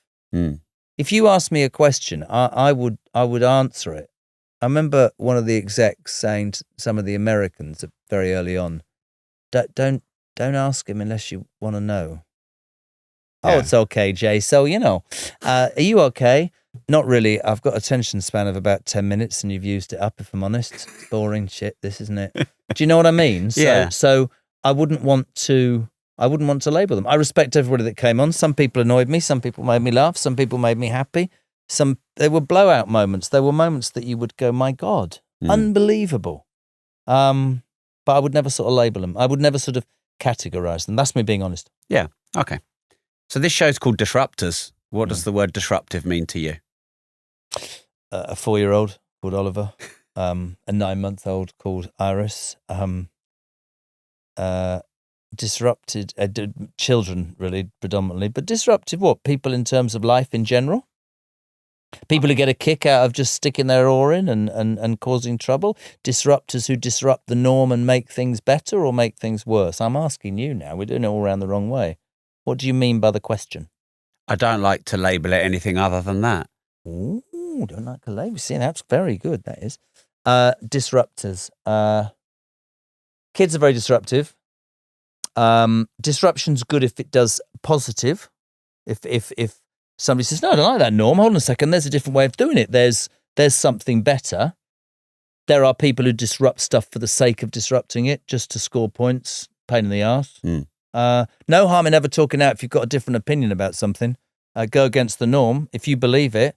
If you asked me a question, I would answer it. I remember one of the execs saying to some of the Americans very early on, don't ask him unless you want to know. Yeah. Oh, it's okay, Jay. So, are you okay? Not really. I've got a attention span of about 10 minutes and you've used it up, if I'm honest. It's boring shit, this, isn't it? Do you know what I mean? So I wouldn't want to label them. I respect everybody that came on. Some people annoyed me. Some people made me laugh. Some people made me happy. There were blowout moments. There were moments that you would go, my God, unbelievable. But I would never sort of label them. I would never sort of categorize them. That's me being honest. Yeah. Okay. So this show's called Disruptors. What does the word disruptive mean to you? A 4-year-old called Oliver, a 9-month-old called Iris, disrupted children really predominantly, but disruptive what? People in terms of life in general? People who get a kick out of just sticking their oar in and causing trouble? Disruptors who disrupt the norm and make things better or make things worse? I'm asking you now. We're doing it all around the wrong way. What do you mean by the question? I don't like to label it anything other than that. Ooh, don't like to label. See, that's very good, that is. Disruptors. Kids are very disruptive. Disruption's good if it does positive. If somebody says, no, I don't like that norm, hold on a second, there's a different way of doing it. There's something better. There are people who disrupt stuff for the sake of disrupting it, just to score points, pain in the arse. No harm in ever talking out if you've got a different opinion about something. Go against the norm if you believe it,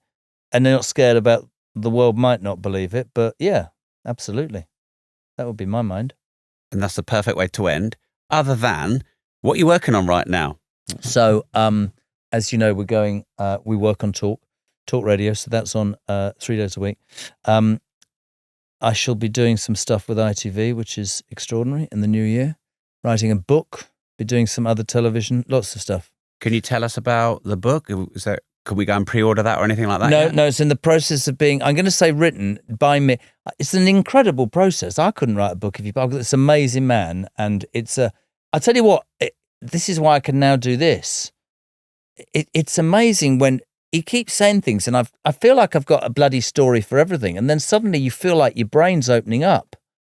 and they're not scared about the world might not believe it. But yeah, absolutely. That would be my mind. And that's the perfect way to end. Other than, what are you working on right now? So, as you know, we work on talk radio. So that's on 3 days a week. I shall be doing some stuff with ITV, which is extraordinary, in the new year. Writing a book, be doing some other television, lots of stuff. Can you tell us about the book? Could we go and pre-order that or anything like that? No, it's in the process of being, I'm going to say written by me. It's an incredible process. I couldn't write a book if I've got this amazing man. And I'll tell you what, this is why I can now do this. It's amazing when he keeps saying things, and I feel like I've got a bloody story for everything. And then suddenly you feel like your brain's opening up,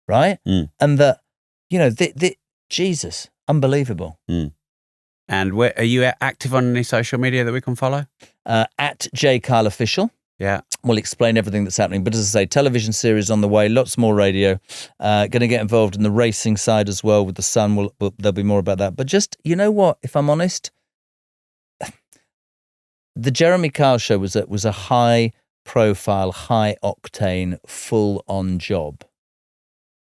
right? And that, Jesus, unbelievable. And are you active on any social media that we can follow? At J. Kyle Official. Yeah. We'll explain everything that's happening. But as I say, television series on the way, lots more radio. Going to get involved in the racing side as well with the Sun. There'll be more about that. But just, you know what, if I'm honest, the Jeremy Kyle show was a high-profile, high-octane, full-on job.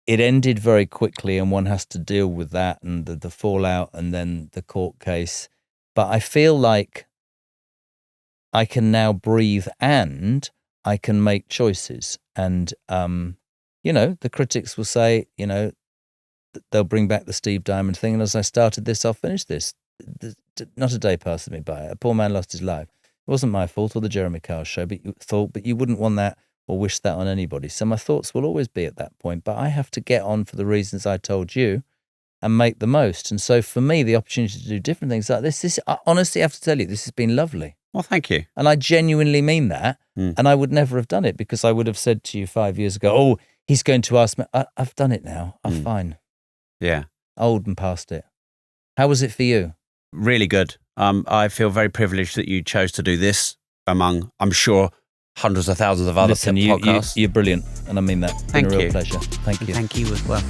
It ended very quickly, and one has to deal with that and the fallout and then the court case. But I feel like I can now breathe and I can make choices. And, the critics will say, they'll bring back the Steve Diamond thing. And as I started this, I'll finish this. Not a day passes me by. A poor man lost his life. It wasn't my fault or the Jeremy Kyle show, but you wouldn't want that or wish that on anybody. So my thoughts will always be at that point, but I have to get on for the reasons I told you and make the most. And so for me, the opportunity to do different things like this, I honestly have to tell you, this has been lovely. Well, thank you. And I genuinely mean that. And I would never have done it because I would have said to you 5 years ago, oh, he's going to ask me. I've done it now. I'm fine. Yeah. Old and past it. How was it for you? Really good. I feel very privileged that you chose to do this among, I'm sure, hundreds of thousands of other podcasts. You're brilliant, and I mean that. It's been a real pleasure. Thank you. Thank you as well.